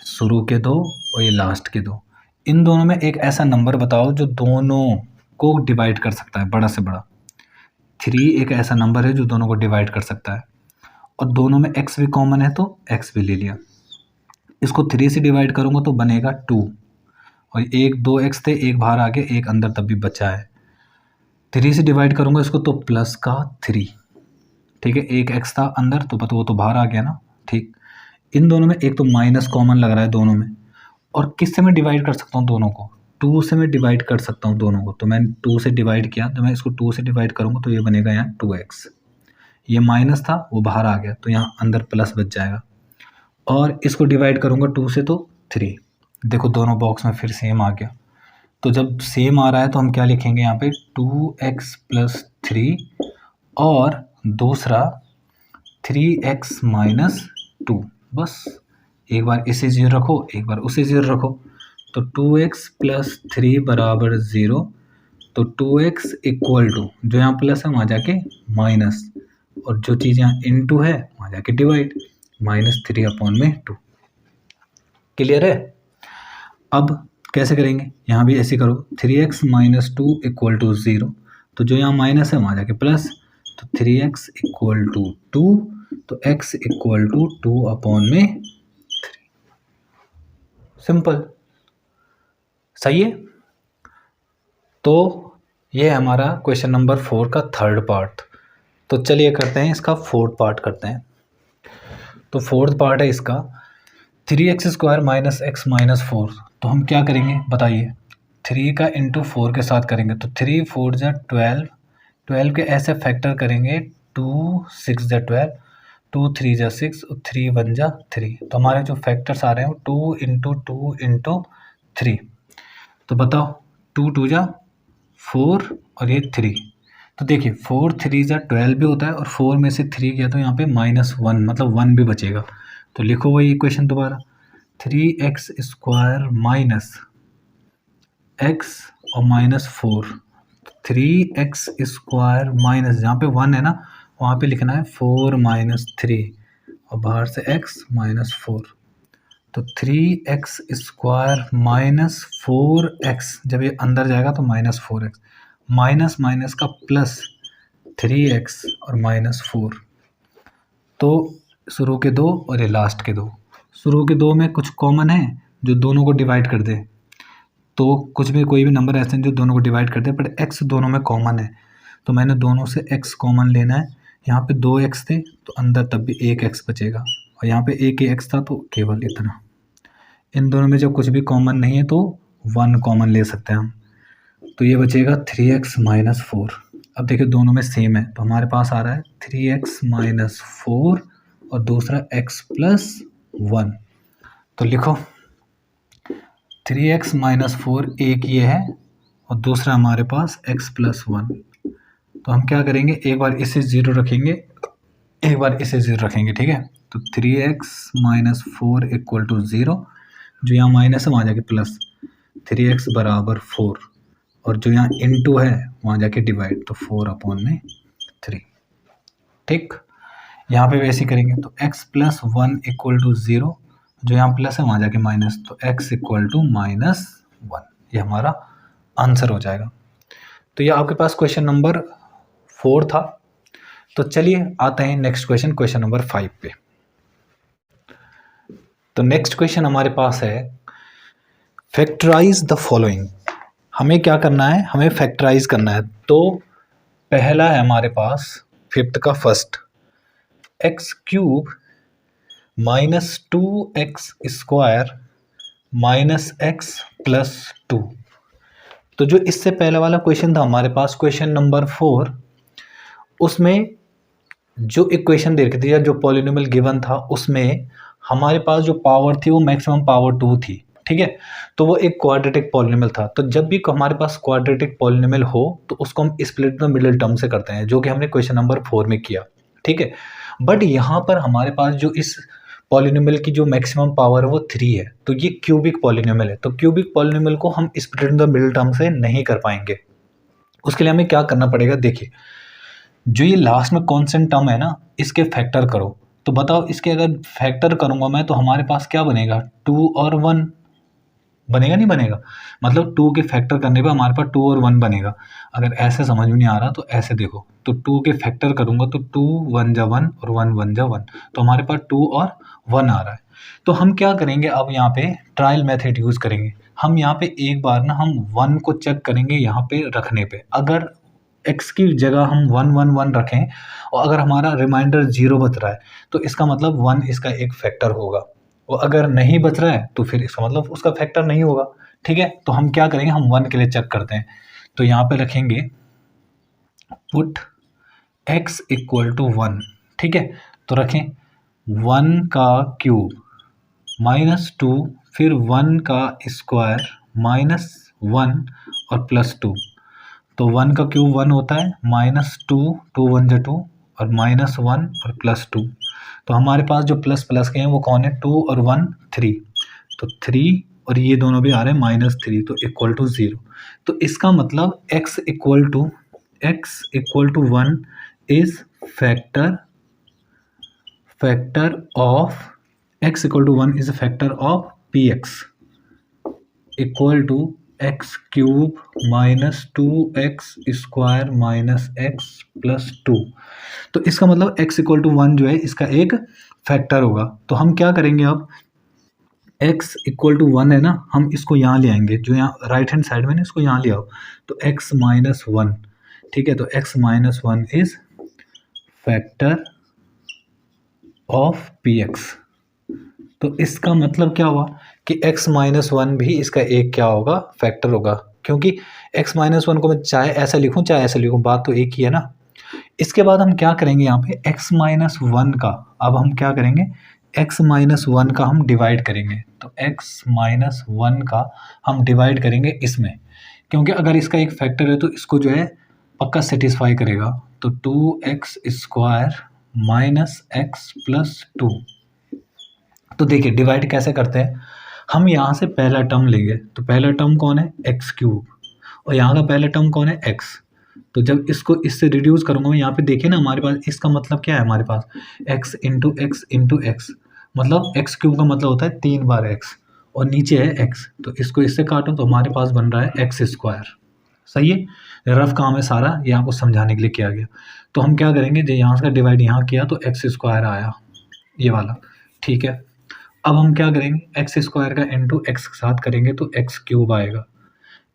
शुरू के 2 और ये लास्ट के 2। इन दोनों में एक ऐसा नंबर बताओ जो दोनों को डिवाइड कर सकता है, बड़ा से बड़ा। 3 एक ऐसा नंबर है जो दोनों को डिवाइड कर सकता है, और दोनों में x भी कॉमन है तो x भी ले लिया। इसको 3 से डिवाइड करूँगा तो बनेगा 2, और एक 2x थे, एक बाहर आ गया, एक अंदर तब भी बचा है। 3 से डिवाइड करूँगा इसको तो प्लस का 3, ठीक है, एक x था अंदर तो वो तो बाहर आ गया ना, ठीक। इन दोनों में एक तो माइनस कॉमन लग रहा है दोनों में, और किससे मैं डिवाइड कर सकता हूँ दोनों को, 2 से मैं डिवाइड कर सकता हूँ दोनों को, तो मैंने 2 से डिवाइड किया, तो मैं इसको 2 से डिवाइड करूँगा तो ये बनेगा यहाँ 2x। ये माइनस था वो बाहर आ गया तो यहाँ अंदर प्लस बच जाएगा, और इसको डिवाइड करूँगा 2 से तो 3। देखो दोनों बॉक्स में फिर सेम आ गया। तो जब सेम आ रहा है तो हम क्या लिखेंगे यहाँ पे 2x + 3 और दूसरा 3x - 2। बस एक बार इसे 0 रखो, एक बार उसे 0 रखो, तो 2x + 3 = 0। तो 2x = जो यहाँ प्लस है वहाँ जाके माइनस, और जो चीज़ यहाँ इनटू है वहाँ जाके डिवाइड, -3/2। क्लियर है? अब कैसे करेंगे, यहाँ भी ऐसे करो, 3x - 2 = 0। तो जो यहाँ माइनस है वहाँ जाके प्लस, तो 3x = 2, तो x = 2/3। सिंपल, सही है। तो ये हमारा क्वेश्चन नंबर 4 का थर्ड पार्ट। तो चलिए करते हैं इसका फोर्थ पार्ट करते हैं। तो फोर्थ पार्ट है इसका 3x² - x - 4। तो हम क्या करेंगे बताइए, 3 का इंटू 4 के साथ करेंगे, तो 3 × 4 = 12, 12 के ऐसे फैक्टर करेंगे, 2 × 6 = 12, 2 × 3 = 6 और 3 × 1 = 3। तो हमारे जो फैक्टर्स आ रहे हैं वो 2 × 2 × 3। तो बताओ 2 × 2 = 4 और ये 3। तो देखिए 4 × 3 = 12 भी होता है, और 4 में से 3 गया तो यहाँ पे -1 मतलब 1 भी बचेगा। तो लिखो वही इक्वेशन दोबारा, 3x² - x और -4, 3x² - जहाँ पे 1 है ना वहाँ पे लिखना है 4 - 3 और बाहर से x -4। तो 3x² - 4x, जब ये अंदर जाएगा तो -4x, माइनस माइनस का प्लस 3x और -4। तो शुरू के 2 और ये लास्ट के 2, शुरू के 2 में कुछ कॉमन है जो दोनों को डिवाइड कर दे, तो कुछ भी कोई भी नंबर ऐसे हैं जो दोनों को डिवाइड कर दे, बट x दोनों में कॉमन है, तो मैंने दोनों से x कॉमन लेना है। यहाँ पे 2x थे तो अंदर तब भी 1x बचेगा, और यहाँ पे एक ही x था तो केवल इतना। इन दोनों में जब कुछ भी कॉमन नहीं है तो 1 कॉमन ले सकते हैं हम, तो ये बचेगा 3x - 4। अब देखिए दोनों में सेम है, तो हमारे पास आ रहा है 3x - 4 और दूसरा x + 1। तो लिखो 3x - 4 एक ये है और दूसरा हमारे पास x + 1। तो हम क्या करेंगे, एक बार इसे 0 रखेंगे, एक बार इसे 0 रखेंगे, ठीक है। तो 3x - 4 = 0, जो यहाँ माइनस है वहाँ जाके प्लस, 3x = 4 और जो यहाँ इनटू है वहाँ जाके डिवाइड, तो 4/3। ठीक, यहाँ पे वैसे करेंगे, तो x + 1 = 0, जो यहाँ प्लस है वहाँ जाके माइनस, तो x = -1। ये हमारा आंसर हो जाएगा। तो ये आपके पास क्वेश्चन नंबर 4 था। तो चलिए आते हैं नेक्स्ट क्वेश्चन, क्वेश्चन नंबर 5 पे। तो नेक्स्ट क्वेश्चन हमारे पास है फैक्टराइज द फॉलोइंग। हमें क्या करना है, हमें फैक्टराइज करना है। तो पहला है हमारे पास 5th का फर्स्ट, x³ - 2x² - x + 2। तो जो इससे पहले वाला क्वेश्चन था हमारे पास क्वेश्चन नंबर 4, उसमें जो इक्वेशन दे रखी थी या जो पॉलिनोमियल गिवन था उसमें हमारे पास जो पावर थी वो मैक्सिमम पावर 2 थी, ठीक है। तो वो एक क्वाड्रेटिक पॉलिनोमियल था। तो जब भी हमारे पास क्वाड्रेटिक पॉलिनोमियल हो तो उसको हम स्प्लिट द मिडिल टर्म से करते हैं, जो कि हमने क्वेश्चन नंबर 4 में किया, ठीक है। बट यहाँ पर हमारे पास जो इस पॉलिनोमियल की जो मैक्सिमम पावर है वो 3 है, तो ये क्यूबिक पॉलिनोमियल है। तो क्यूबिक पॉलिनोमियल को हम स्प्लिट द मिडिल टर्म से नहीं कर पाएंगे। उसके लिए हमें क्या करना पड़ेगा, देखिए जो ये लास्ट में कांस्टेंट टर्म है ना, इसके फैक्टर करो। तो बताओ इसके अगर फैक्टर करूंगा मैं तो हमारे पास क्या बनेगा, 2 और 1 बनेगा, नहीं बनेगा, मतलब 2 के फैक्टर करने पे हमारे पास 2 और 1 बनेगा। अगर ऐसे समझ में नहीं आ रहा तो ऐसे देखो, तो 2 के फैक्टर करूंगा तो 2 × 1 = 1 और 1 × 1 = 1, तो हमारे पास 2 और 1 आ रहा है। तो हम क्या करेंगे, अब यहाँ पे ट्रायल मेथड यूज़ करेंगे। हम यहाँ पे एक बार ना हम 1 को चेक करेंगे यहाँ पे रखने पे, अगर x की जगह हम 1 1 1 रखें और अगर हमारा रिमाइंडर 0 बच रहा है तो इसका मतलब 1 इसका एक फैक्टर होगा, और अगर नहीं बच रहा है तो फिर इसका मतलब उसका फैक्टर नहीं होगा, ठीक है। तो हम क्या करेंगे, हम 1 के लिए चेक करते हैं। तो यहाँ पे रखेंगे पुट x इक्वल टू 1, ठीक है। तो रखें 1 का क्यूब -2, फिर 1 का स्क्वायर -1 और +2। तो 1 का क्यूब 1 होता है, -2, 2 1 जा 2 और -1 और +2। तो हमारे पास जो प्लस प्लस के हैं वो कौन है, 2 और 1 3। तो 3 और ये दोनों भी आ रहे हैं -3, तो इक्वल टू 0। तो इसका मतलब x equal to 1 is factor of x equal to 1 is a factor of px equal to x cube -2x square -x plus 2। तो इसका मतलब x इक्वल टू 1 जो है इसका एक फैक्टर होगा। तो हम क्या करेंगे, अब x इक्वल टू 1 है ना, हम इसको यहाँ ले आएंगे, जो यहाँ राइट हैंड साइड में ना, इसको यहाँ ले आओ। तो x -1, ठीक है। तो x -1 is factor of px। तो इसका मतलब क्या हुआ कि x -1 भी इसका एक क्या होगा, फैक्टर होगा। क्योंकि x -1 को मैं चाहे ऐसा लिखूं चाहे ऐसा लिखूं, बात तो एक ही है ना। इसके बाद हम क्या करेंगे, यहाँ पे x -1 का, अब हम क्या करेंगे, x -1 का हम डिवाइड करेंगे। तो x -1 का हम डिवाइड करेंगे इसमें, क्योंकि अगर इसका एक फैक्टर है तो इसको जो है पक्का सेटिस्फाई करेगा। तो 2x स्क्वायर -x प्लस 2। तो देखिए डिवाइड कैसे करते हैं, हम यहाँ से पहला टर्म लेंगे। तो पहला टर्म कौन है, एक्स क्यूब, और यहाँ का पहला टर्म कौन है, एक्स। तो जब इसको इससे रिड्यूस करूँगा मैं, यहाँ पे देखिए ना हमारे पास इसका मतलब क्या है, हमारे पास x इंटू एक्स, मतलब एक्स क्यूब का मतलब होता है 3 बार x, और नीचे है x। तो इसको इससे काटो तो हमारे पास बन रहा है एक्स स्क्वायर। सही है, रफ काम है सारा, ये आपको समझाने के लिए किया गया। तो हम क्या करेंगे, जो यहाँ से डिवाइड यहाँ किया तो एक्स स्क्वायर आया, ये वाला, ठीक है। अब हम क्या करेंगे, एक्स स्क्वायर का इंटू एक्स के साथ करेंगे तो एक्स क्यूब आएगा,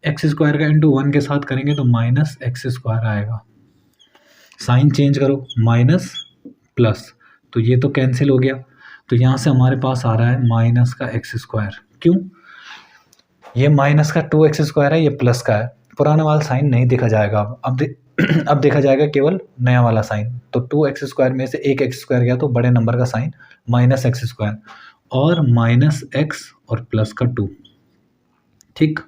एक्स स्क्वायर का इंटू 1 के साथ करेंगे तो माइनस एक्स स्क्वायर आएगा। साइन चेंज करो, माइनस प्लस, तो ये तो कैंसिल हो गया। तो यहाँ से हमारे पास आ रहा है माइनस का एक्स स्क्वायर। क्यों, ये माइनस का 2x स्क्वायर है, ये प्लस का है, पुराना वाला साइन नहीं देखा जाएगा। अब देखा जाएगा केवल नया वाला साइन। तो 2x स्क्वायर में से एक एक्स स्क्वायर गया तो बड़े नंबर का साइन माइनस एक्स स्क्वायर, और माइनस एक्स और प्लस का 2, ठीक।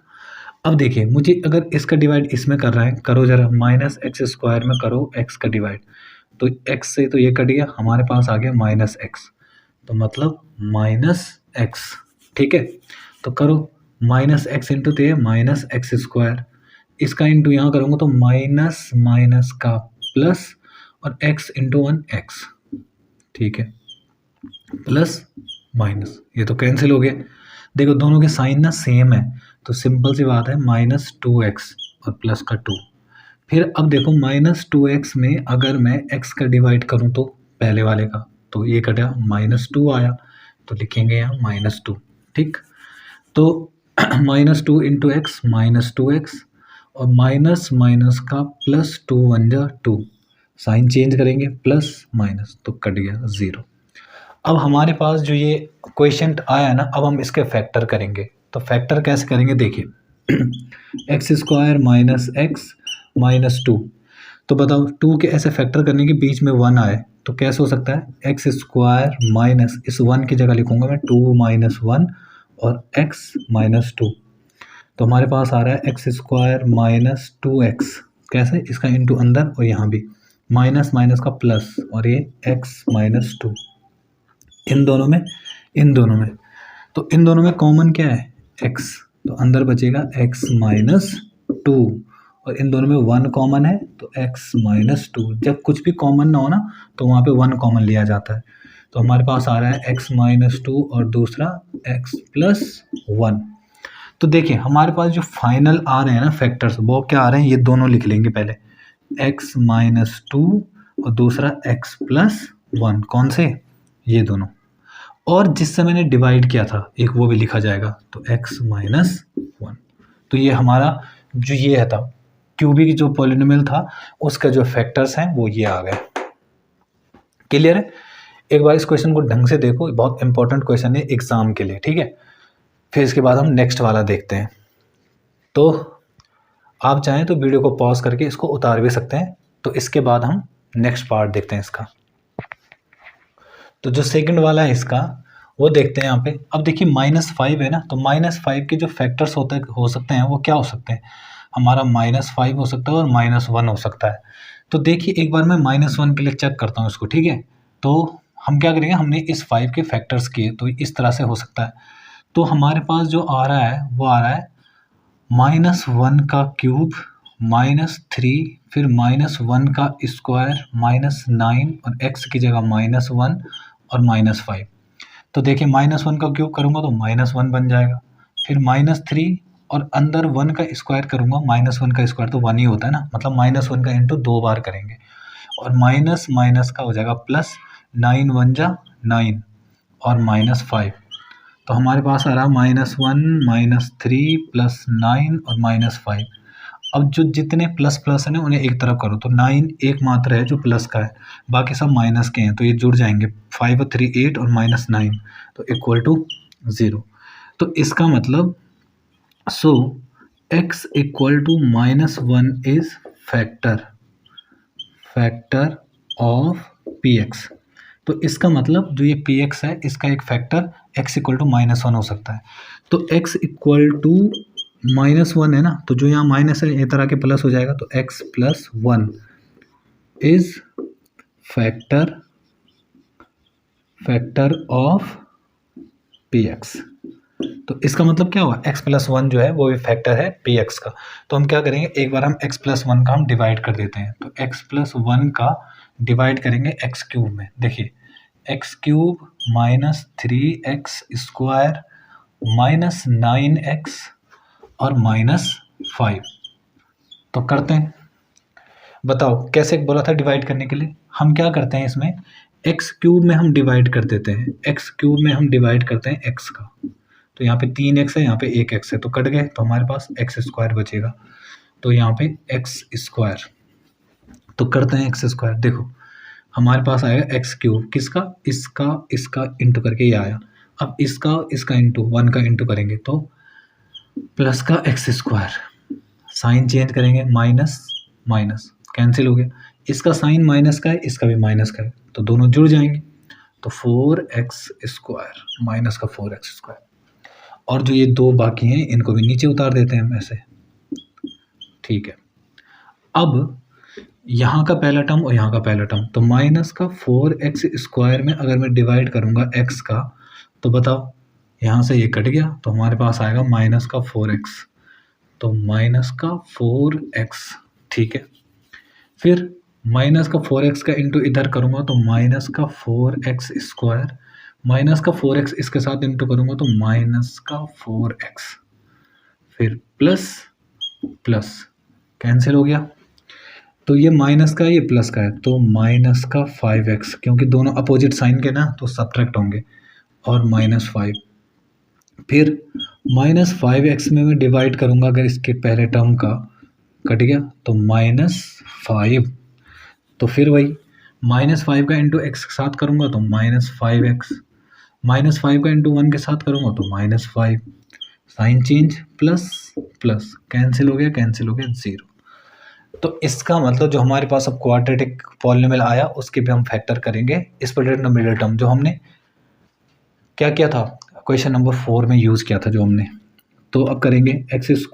अब देखिए मुझे अगर इसका डिवाइड इसमें कर रहा है, करो जरा, माइनस एक्स स्क्वायर में करो एक्स का डिवाइड, तो एक्स से तो ये कट गया, हमारे पास आ गया माइनस एक्स, तो मतलब माइनस एक्स, ठीक है। तो करो माइनस एक्स इंटू, तो ये माइनस एक्स स्क्वायर, इसका इंटू यहाँ करूँगा तो माइनस माइनस का प्लस, और एक्स इंटू 1 एक्स, ठीक है, प्लस माइनस, ये तो कैंसिल हो गया। देखो दोनों के साइन ना सेम है, तो सिंपल सी बात है -2x और प्लस का 2। फिर अब देखो -2x में अगर मैं x का डिवाइड करूं तो पहले वाले का, तो ये कटा -2 आया, तो लिखेंगे यहाँ -2, ठीक। तो -2 इंटू एक्स -2x, और माइनस माइनस का प्लस 2 1 जा 2, साइन चेंज करेंगे, प्लस माइनस, तो कट गया 0। अब हमारे पास जो ये क्वेश्चन आया ना, अब हम इसके फैक्टर करेंगे। तो फैक्टर कैसे करेंगे, देखिए x square minus x minus 2। तो बताओ 2 के ऐसे फैक्टर करने के बीच में 1 आए तो कैसे हो सकता है, एक्स स्क्वायर माइनस, इस 1 की जगह लिखूंगा मैं 2 माइनस 1 और एक्स माइनस 2। तो हमारे पास आ रहा है एक्स स्क्वायर माइनस 2x, कैसे, इसका इंटू अंदर और यहाँ भी माइनस माइनस का प्लस, और ये एक्स माइनस 2, इन दोनों में तो इन दोनों में कॉमन क्या है, x, तो अंदर बचेगा x माइनस 2, और इन दोनों में 1 कॉमन है तो x माइनस 2। जब कुछ भी कॉमन ना हो ना तो वहाँ पे 1 कॉमन लिया जाता है। तो हमारे पास आ रहा है x माइनस 2 और दूसरा x प्लस 1। तो देखिए हमारे पास जो फाइनल आ रहे हैं ना फैक्टर्स, वो क्या आ रहे हैं, ये दोनों लिख लेंगे पहले, x माइनस 2 और दूसरा x प्लस 1, कौन से, ये दोनों, और जिससे मैंने डिवाइड किया था एक वो भी लिखा जाएगा, तो x माइनस 1। तो ये हमारा जो ये है था क्यूबिक जो पॉलिनोमियल था उसका जो फैक्टर्स हैं वो ये आ गए। क्लियर है, एक बार इस क्वेश्चन को ढंग से देखो, बहुत इंपॉर्टेंट क्वेश्चन है एग्जाम के लिए, ठीक है। फिर इसके बाद हम नेक्स्ट वाला देखते हैं। तो आप चाहें तो वीडियो को पॉज करके इसको उतार भी सकते हैं। तो इसके बाद हम नेक्स्ट पार्ट देखते हैं इसका। तो जो सेकंड वाला है इसका वो देखते हैं यहाँ पे। अब देखिए -5 है ना, तो -5 के जो फैक्टर्स हो सकते हैं वो क्या हो सकते हैं, हमारा -5 हो सकता है और -1 हो सकता है। तो देखिए एक बार मैं -1 के लिए चेक करता हूँ इसको, ठीक है। तो हम क्या करेंगे, हमने इस 5 के फैक्टर्स किए तो इस तरह से हो सकता है। तो हमारे पास जो आ रहा है वो आ रहा है -1 का क्यूब -3 फिर -1 का स्क्वायर -9 और x की जगह -1 और -5। तो देखिए -1 का क्यूब करूँगा तो -1 बन जाएगा, फिर -3 और अंदर 1 का स्क्वायर करूँगा, -1 का स्क्वायर तो 1 ही होता है ना, मतलब -1 का इंटू 2 बार करेंगे और माइनस माइनस का हो जाएगा प्लस, 9 1 जा 9 और -5। तो हमारे पास आ रहा -1 -3 +9 और -5। अब जो जितने प्लस प्लस है ना उन्हें एक तरफ करो, तो 9 एकमात्र है जो प्लस का है, बाकी सब माइनस के हैं, तो ये जुड़ जाएंगे। 5 और 3 8 और -9 तो इक्वल टू 0। तो इसका मतलब so x equal to -1 is factor of px। तो इसका मतलब जो ये px है इसका एक फैक्टर x इक्वल टू -1 हो सकता है। तो x इक्वल टू -1 है ना, तो जो यहाँ माइनस है ये तरह के प्लस हो जाएगा, तो x + 1 is factor of px। तो इसका मतलब क्या हुआ, x + 1 जो है वो भी फैक्टर है px का। तो हम क्या करेंगे, एक बार हम x + 1 का हम डिवाइड कर देते हैं। तो x + 1 का डिवाइड करेंगे x³ में। देखिए x³ -3x² -9x और -5। तो करते हैं, बताओ कैसे बोला था डिवाइड करने के लिए। हम क्या करते हैं इसमें, x³ में हम डिवाइड कर देते हैं, x³ में हम डिवाइड करते हैं x का। तो यहाँ पे 3x है, यहाँ पे 1x है, तो कट गए, तो हमारे पास x² बचेगा। तो यहाँ पे x², तो करते हैं x²। देखो हमारे पास आएगा x³ किसका, इसका इंटू करके ये आया। अब इसका इंटू 1 का इंटू करेंगे तो प्लस का x², साइन चेंज करेंगे, माइनस माइनस कैंसिल हो गया, इसका साइन माइनस का है, इसका भी माइनस का है, तो दोनों जुड़ जाएंगे। तो 4x² माइनस का 4x²। और जो ये दो बाकी हैं इनको भी नीचे उतार देते हैं हम ऐसे, ठीक है। अब यहाँ का पहला टर्म और यहाँ का पहला टर्म, तो माइनस का 4x² में अगर मैं डिवाइड करूँगा x का, तो बताओ यहाँ से ये कट गया, तो हमारे पास आएगा माइनस का 4x, तो माइनस का 4x, ठीक है। फिर माइनस का 4x का इंटू इधर करूँगा तो माइनस का 4x², माइनस का 4x इसके साथ इंटू करूँगा तो माइनस का 4x, फिर प्लस प्लस कैंसिल हो गया, तो ये माइनस का ये प्लस का है, तो माइनस का 5x, क्योंकि दोनों अपोजिट साइन के ना तो सब्ट्रैक्ट होंगे, और -5। फिर -5x में मैं डिवाइड करूँगा अगर इसके पहले टर्म का, कट गया, तो -5। तो फिर वही -5 का इंटू x के साथ करूँगा तो -5x, -5 का इंटू 1 के साथ करूँगा तो -5, sign change, plus plus cancel हो गया 0। तो इसका मतलब जो हमारे पास अब क्वाड्रेटिक पॉलिनोमियल आया उसके भी हम फैक्टर करेंगे इस पर डिनोमिनेटर टर्म, जो हमने क्या किया था क्वेश्चन नंबर 4 में यूज़ किया था जो हमने। तो अब करेंगे x² -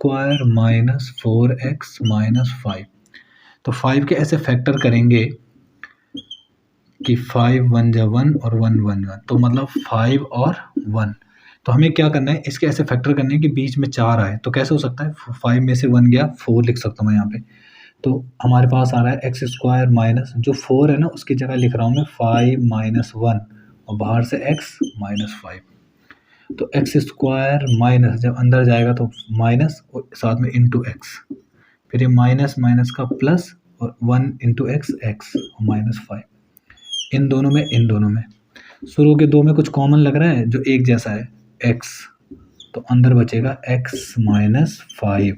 4x - 5। तो 5 के ऐसे फैक्टर करेंगे कि 5 1 जा 1 और 1 1 1, तो मतलब 5 और 1। तो हमें क्या करना है, इसके ऐसे फैक्टर करने हैं कि बीच में 4 आए। तो कैसे हो सकता है, 5 में से 1 गया, 4 लिख सकता हूँ मैं यहाँ पे। तो हमारे पास आ रहा है x² माइनस जो 4 है ना उसकी जगह लिख रहा हूँ मैं 5 - 1 और बाहर से x - 5। तो x² माइनस जब अंदर जाएगा तो माइनस और साथ में इंटू x, फिर ये माइनस माइनस का प्लस और 1 इंटू x और -5। इन दोनों में शुरू के दो में कुछ कॉमन लग रहा है जो एक जैसा है x, तो अंदर बचेगा x - 5।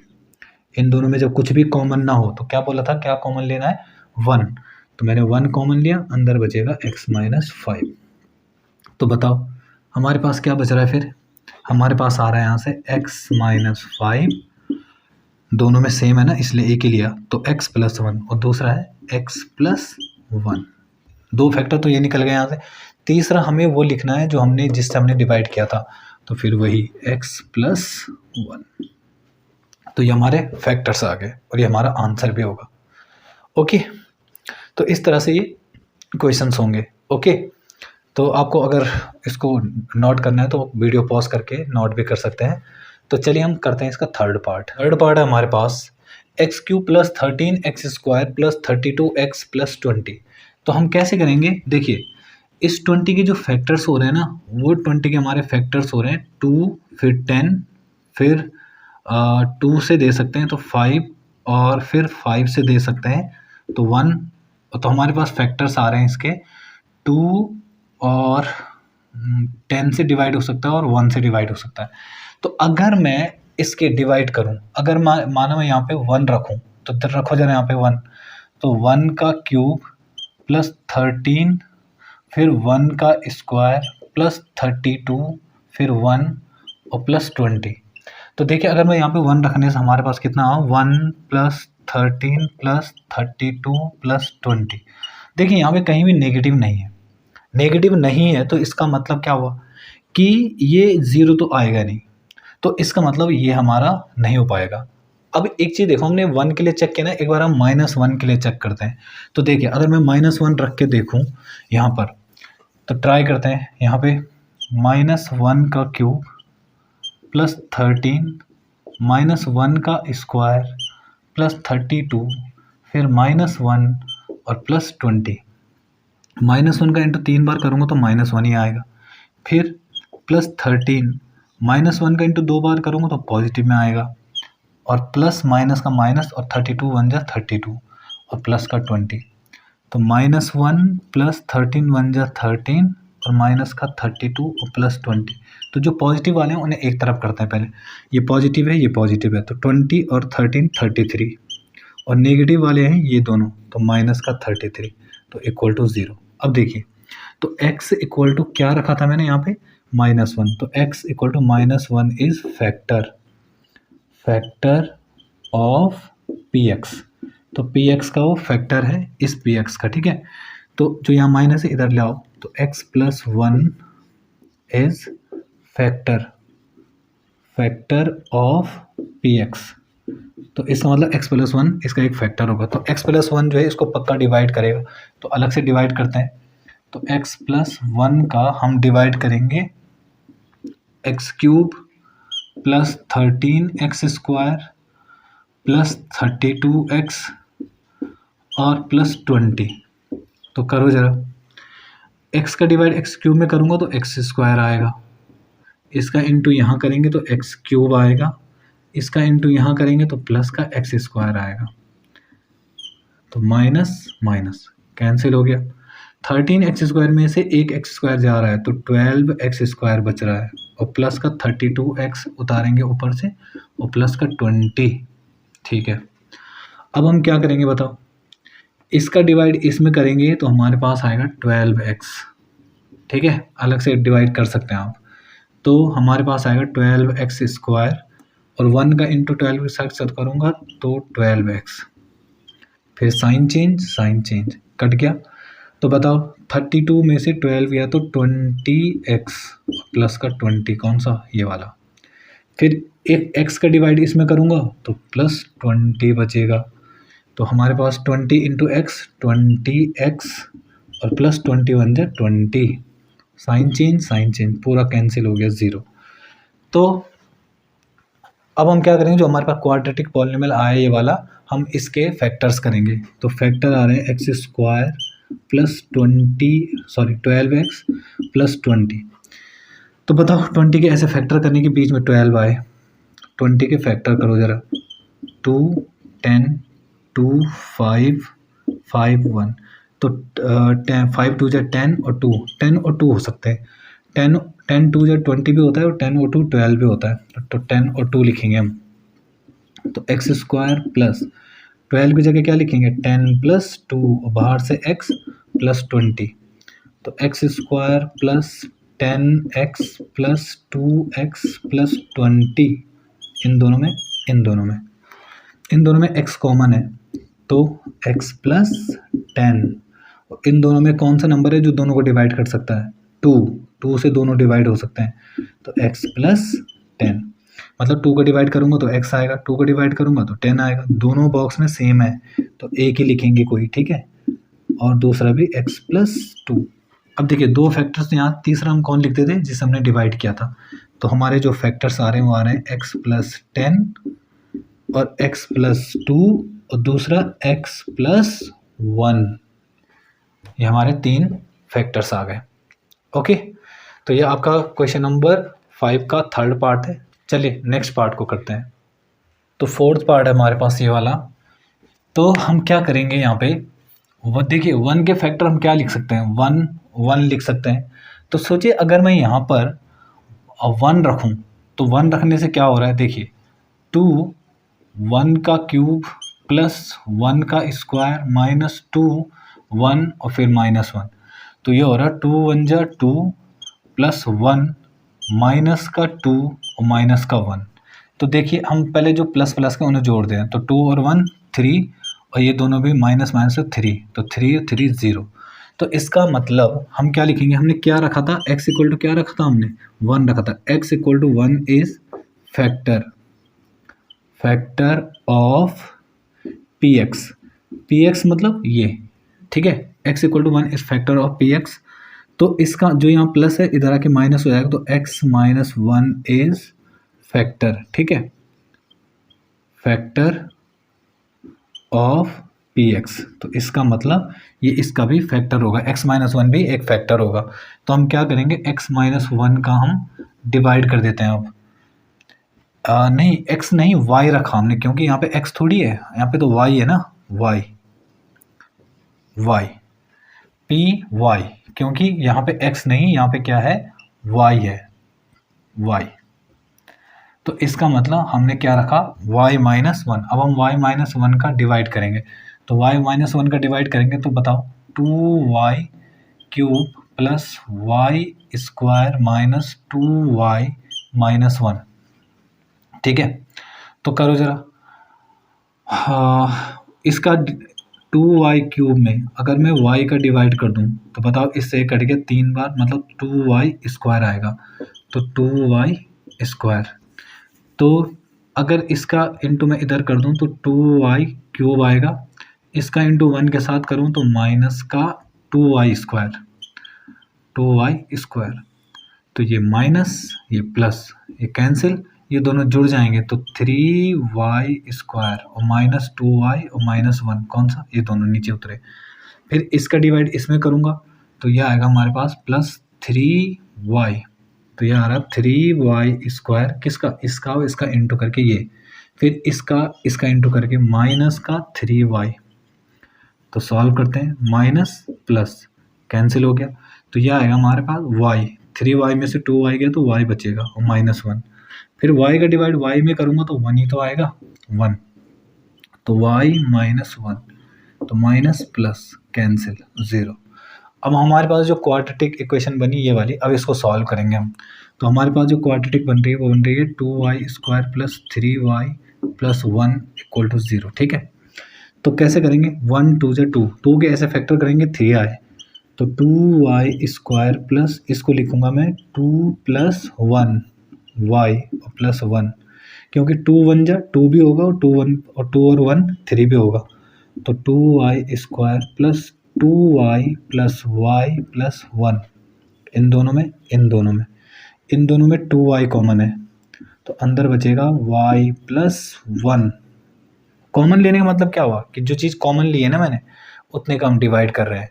इन दोनों में जब कुछ भी कॉमन ना हो तो क्या बोला था, क्या कॉमन लेना है, 1। तो मैंने 1 कॉमन लिया, अंदर बचेगा x - 5। तो बताओ हमारे पास क्या बच रहा है, फिर हमारे पास आ रहा है यहाँ से x - 5 दोनों में सेम है ना, इसलिए एक ही लिया, तो x प्लस 1 और दूसरा है x प्लस 1। दो फैक्टर तो ये निकल गए यहाँ से। तीसरा हमें वो लिखना है जो हमने जिससे हमने डिवाइड किया था, तो फिर वही x प्लस 1। तो ये हमारे फैक्टर्स आ गए और ये हमारा आंसर भी होगा। ओके, तो इस तरह से ये क्वेश्चंस होंगे। ओके, तो आपको अगर इसको नोट करना है तो वीडियो पॉज करके नोट भी कर सकते हैं। तो चलिए हम करते हैं इसका थर्ड पार्ट है हमारे पास x³ plus 13x² plus 32x plus 20। तो हम कैसे करेंगे, देखिए इस 20 के जो फैक्टर्स हो रहे हैं ना, वो 20 के हमारे फैक्टर्स हो रहे हैं 2, फिर 10, फिर 2 से दे सकते हैं तो 5, और फिर 5 से दे सकते हैं तो 1। तो हमारे पास फैक्टर्स आ रहे हैं इसके 2 और 10 से डिवाइड हो सकता है और 1 से डिवाइड हो सकता है। तो अगर मैं इसके डिवाइड करूं, अगर मानो मैं यहाँ पे 1 रखूं, तो रखो जरा यहाँ पे 1, तो 1 का क्यूब प्लस 13, फिर 1 का स्क्वायर प्लस 32, फिर 1 और प्लस 20। तो देखिए अगर मैं यहाँ पे 1 रखने से हमारे पास कितना आ 1 प्लस 13 प्लस 32 प्लस 20। देखिए यहाँ पे कहीं भी नेगेटिव नहीं है, नेगेटिव नहीं है तो इसका मतलब क्या हुआ कि ये 0 तो आएगा नहीं, तो इसका मतलब ये हमारा नहीं हो पाएगा। अब एक चीज़ देखो, हमने 1 के लिए चेक किया ना, एक बार हम -1 के लिए चेक करते हैं। तो देखिए अगर मैं -1 रख के देखूँ यहाँ पर, तो ट्राई करते हैं यहाँ पे -1 का क्यूब प्लस 13, -1 का स्क्वायर प्लस 32, फिर -1 और प्लस 20। -1 का इंटू 3 बार करूँगा तो -1 ही आएगा, फिर प्लस 13, -1 का इंटू 2 बार करूँगा तो पॉजिटिव में आएगा, और प्लस माइनस का माइनस और 32 बन जा 32 और प्लस का 20। तो -1 प्लस 13 बन जा 13 और माइनस का 32 और प्लस 20। तो जो पॉजिटिव वाले हैं उन्हें एक तरफ करते हैं पहले, ये पॉजिटिव है ये पॉजिटिव है, तो 20 और 13 33, और नेगेटिव वाले हैं ये दोनों, तो माइनस का 33, तो इक्वल टू 0। अब देखिए तो x इक्वल टू क्या रखा था मैंने यहाँ पे -1, तो x equal to -1 is factor of px। तो px का वो फैक्टर है इस px का, ठीक है। तो जो यहाँ माइनस है इधर ले आओ, तो x plus 1 is factor of px। तो इसका मतलब x प्लस 1 इसका एक फैक्टर होगा, तो x प्लस 1 जो है इसको पक्का डिवाइड करेगा, तो अलग से डिवाइड करते हैं। तो x प्लस 1 का हम डिवाइड करेंगे x³ plus 13x² plus 32x और प्लस 20। तो करो ज़रा, x का डिवाइड x³ में करूँगा तो x² आएगा, इसका इंटू यहाँ करेंगे तो x³ आएगा, इसका इंटू यहाँ करेंगे तो प्लस का x² आएगा, तो माइनस माइनस कैंसिल हो गया। 13x² में से एक x² जा रहा है तो 12x² बच रहा है, और प्लस का 32x उतारेंगे ऊपर से और प्लस का 20, ठीक है। अब हम क्या करेंगे बताओ, इसका डिवाइड इसमें करेंगे तो हमारे पास आएगा 12x, ठीक है, अलग से डिवाइड कर सकते हैं आप। तो हमारे पास आएगा 12x² और 1 का इंटू 12 के साथ करूँगा तो 12x, फिर साइन चेंज कट गया। तो बताओ 32 में से 12 गया तो 20x प्लस का 20, कौन सा ये वाला। फिर एक x का डिवाइड इसमें करूँगा तो प्लस 20 बचेगा, तो हमारे पास 20 इंटू एक्स 20x और प्लस 20 बन जाए 20, साइन चेंज पूरा कैंसिल हो गया 0। तो अब हम क्या करेंगे, जो हमारे पास क्वाड्रेटिक पॉलिनोमियल आया ये वाला, हम इसके फैक्टर्स करेंगे। तो फैक्टर आ रहे हैं x² प्लस 12x प्लस 20। तो बताओ 20 के ऐसे फैक्टर करने के बीच में 12 आए, 20 के फैक्टर करो ज़रा, 2 10 2 5 5 1, तो 5 2 जा 10 और 2 10 और 2 हो सकते हैं, 10 2 जा 20 भी होता है और 10 और 2 12 भी होता है, तो 10 और 2 लिखेंगे हम। तो x² प्लस 12 की जगह क्या लिखेंगे 10 प्लस 2 और बाहर से x प्लस 20, तो x² plus 10x plus 2x plus 20, इन दोनों में इन दोनों में x कॉमन है तो x प्लस 10, इन दोनों में कौन सा नंबर है जो दोनों को डिवाइड कर सकता है? 2 से दोनों डिवाइड हो सकते हैं तो x प्लस 10, मतलब 2 को डिवाइड करूंगा तो x आएगा, 2 को डिवाइड करूंगा तो 10 आएगा। दोनों बॉक्स में सेम है तो एक ही लिखेंगे कोई, ठीक है, और दूसरा भी x प्लस 2। अब देखिए दो फैक्टर्स यहाँ, तीसरा हम कौन लिखते थे जिसे हमने डिवाइड किया था, तो हमारे जो फैक्टर्स आ रहे हैं वो आ रहे हैं x प्लस 10 और x प्लस 2 और दूसरा x प्लस 1। ये हमारे 3 फैक्टर्स आ गए। ओके, तो ये आपका क्वेश्चन नंबर 5 का थर्ड पार्ट है। चलिए नेक्स्ट पार्ट को करते हैं। तो फोर्थ पार्ट है हमारे पास ये वाला। तो हम क्या करेंगे यहाँ पे, वो देखिए 1 के फैक्टर हम क्या लिख सकते हैं, 1 लिख सकते हैं। तो सोचिए अगर मैं यहाँ पर 1 रखूँ तो 1 रखने से क्या हो रहा है, देखिए 2 1 का क्यूब प्लस 1 का स्क्वायर माइनस 2 1 और फिर माइनस 1, तो ये हो रहा है 2 1 जा 2 प्लस 1 माइनस का 2 और माइनस का 1। तो देखिए हम पहले जो प्लस प्लस का उन्हें जोड़ दें तो 2 और 1 3 और ये दोनों भी माइनस माइनस से 3, तो 3 3 0। तो इसका मतलब हम क्या लिखेंगे, हमने क्या रखा था, x इक्वल टू क्या रखा था, हमने 1 रखा था। x equal to 1 is factor of px मतलब ये, ठीक है, x equal to 1 is factor of px। तो इसका जो यहाँ प्लस है इधर आके माइनस हो जाएगा, तो x माइनस 1 इज फैक्टर, ठीक है, फैक्टर ऑफ px। तो इसका मतलब ये इसका भी फैक्टर होगा, x माइनस 1 भी एक फैक्टर होगा। तो हम क्या करेंगे, x माइनस 1 का हम डिवाइड कर देते हैं। अब नहीं x नहीं y रखा हमने, क्योंकि यहाँ पे x थोड़ी है, यहाँ पे तो y है ना, y py, क्योंकि यहाँ पे x नहीं, यहाँ पे क्या है, y है, y। तो इसका मतलब हमने क्या रखा, y माइनस 1। अब हम y माइनस 1 का डिवाइड करेंगे, तो y माइनस 1 का डिवाइड करेंगे तो बताओ 2y cube plus y square minus 2y minus 1, ठीक है। तो करो जरा, इसका 2y क्यूब में अगर मैं y का डिवाइड कर दूं तो बताओ इससे कट के 3 बार, मतलब 2y स्क्वायर आएगा, तो 2y स्क्वायर। तो अगर इसका इंटू मैं इधर कर दूं तो 2y क्यूब आएगा, इसका इंटू 1 के साथ करूं तो माइनस का 2y स्क्वायर, तो ये माइनस ये प्लस ये कैंसिल, ये दोनों जुड़ जाएंगे तो 3y स्क्वायर और माइनस 2y और माइनस 1, कौन सा, ये दोनों नीचे उतरे। फिर इसका डिवाइड इसमें करूँगा तो यह आएगा हमारे पास प्लस 3y, तो यह आ रहा है 3y स्क्वायर, किसका, इसका और इसका इंटू करके ये, फिर इसका इंटू करके माइनस का 3y। तो सॉल्व करते हैं, माइनस प्लस कैंसिल हो गया, तो यह आएगा हमारे पास y, 3y में से 2y गया तो y बचेगा और माइनस 1। फिर y का डिवाइड y में करूँगा तो 1 ही तो आएगा, 1, तो y माइनस 1, तो माइनस प्लस कैंसिल 0। अब हमारे पास जो क्वाड्रेटिक इक्वेशन बनी ये वाली, अब इसको सॉल्व करेंगे हम। तो हमारे पास जो क्वाड्रेटिक बन रही है वो बन रही है 2y square plus 3y plus 1 equal to 0, ठीक है। तो कैसे करेंगे, 1 2 से 2 के ऐसे फैक्टर करेंगे 3 आए, तो 2y स्क्वायर प्लस इसको लिखूंगा मैं 2 प्लस 1 y और प्लस 1, क्योंकि 2 1 जा 2 भी होगा और 2 और 1 3 भी होगा, तो 2y square plus 2y plus y plus 1, इन दोनों में 2y कॉमन है, तो अंदर बचेगा y प्लस 1। कॉमन लेने का मतलब क्या हुआ कि जो चीज़ कॉमन ली है ना मैंने, उतने का हम डिवाइड कर रहे हैं,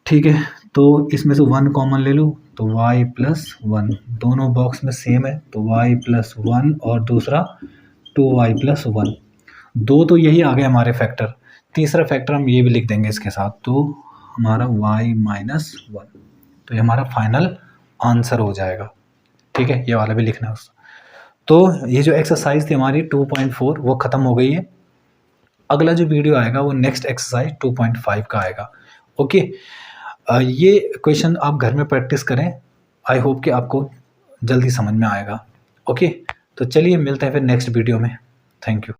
ठीक है। तो इसमें से 1 कॉमन ले लो तो y प्लस 1, दोनों बॉक्स में सेम है तो y प्लस 1 और दूसरा 2y प्लस 1, दो तो यही आ गए हमारे फैक्टर। तीसरा फैक्टर हम ये भी लिख देंगे इसके साथ, तो हमारा y माइनस 1, तो ये हमारा फाइनल आंसर हो जाएगा, ठीक है। ये वाला भी लिखना है उसका। तो ये जो एक्सरसाइज थी हमारी 2.4 वो ख़त्म हो गई है। अगला जो वीडियो आएगा वो नेक्स्ट एक्सरसाइज 2.5 का आएगा, ओके। ये क्वेश्चन आप घर में प्रैक्टिस करें, आई होप कि आपको जल्दी समझ में आएगा, ओके। तो चलिए मिलते हैं फिर नेक्स्ट वीडियो में, थैंक यू।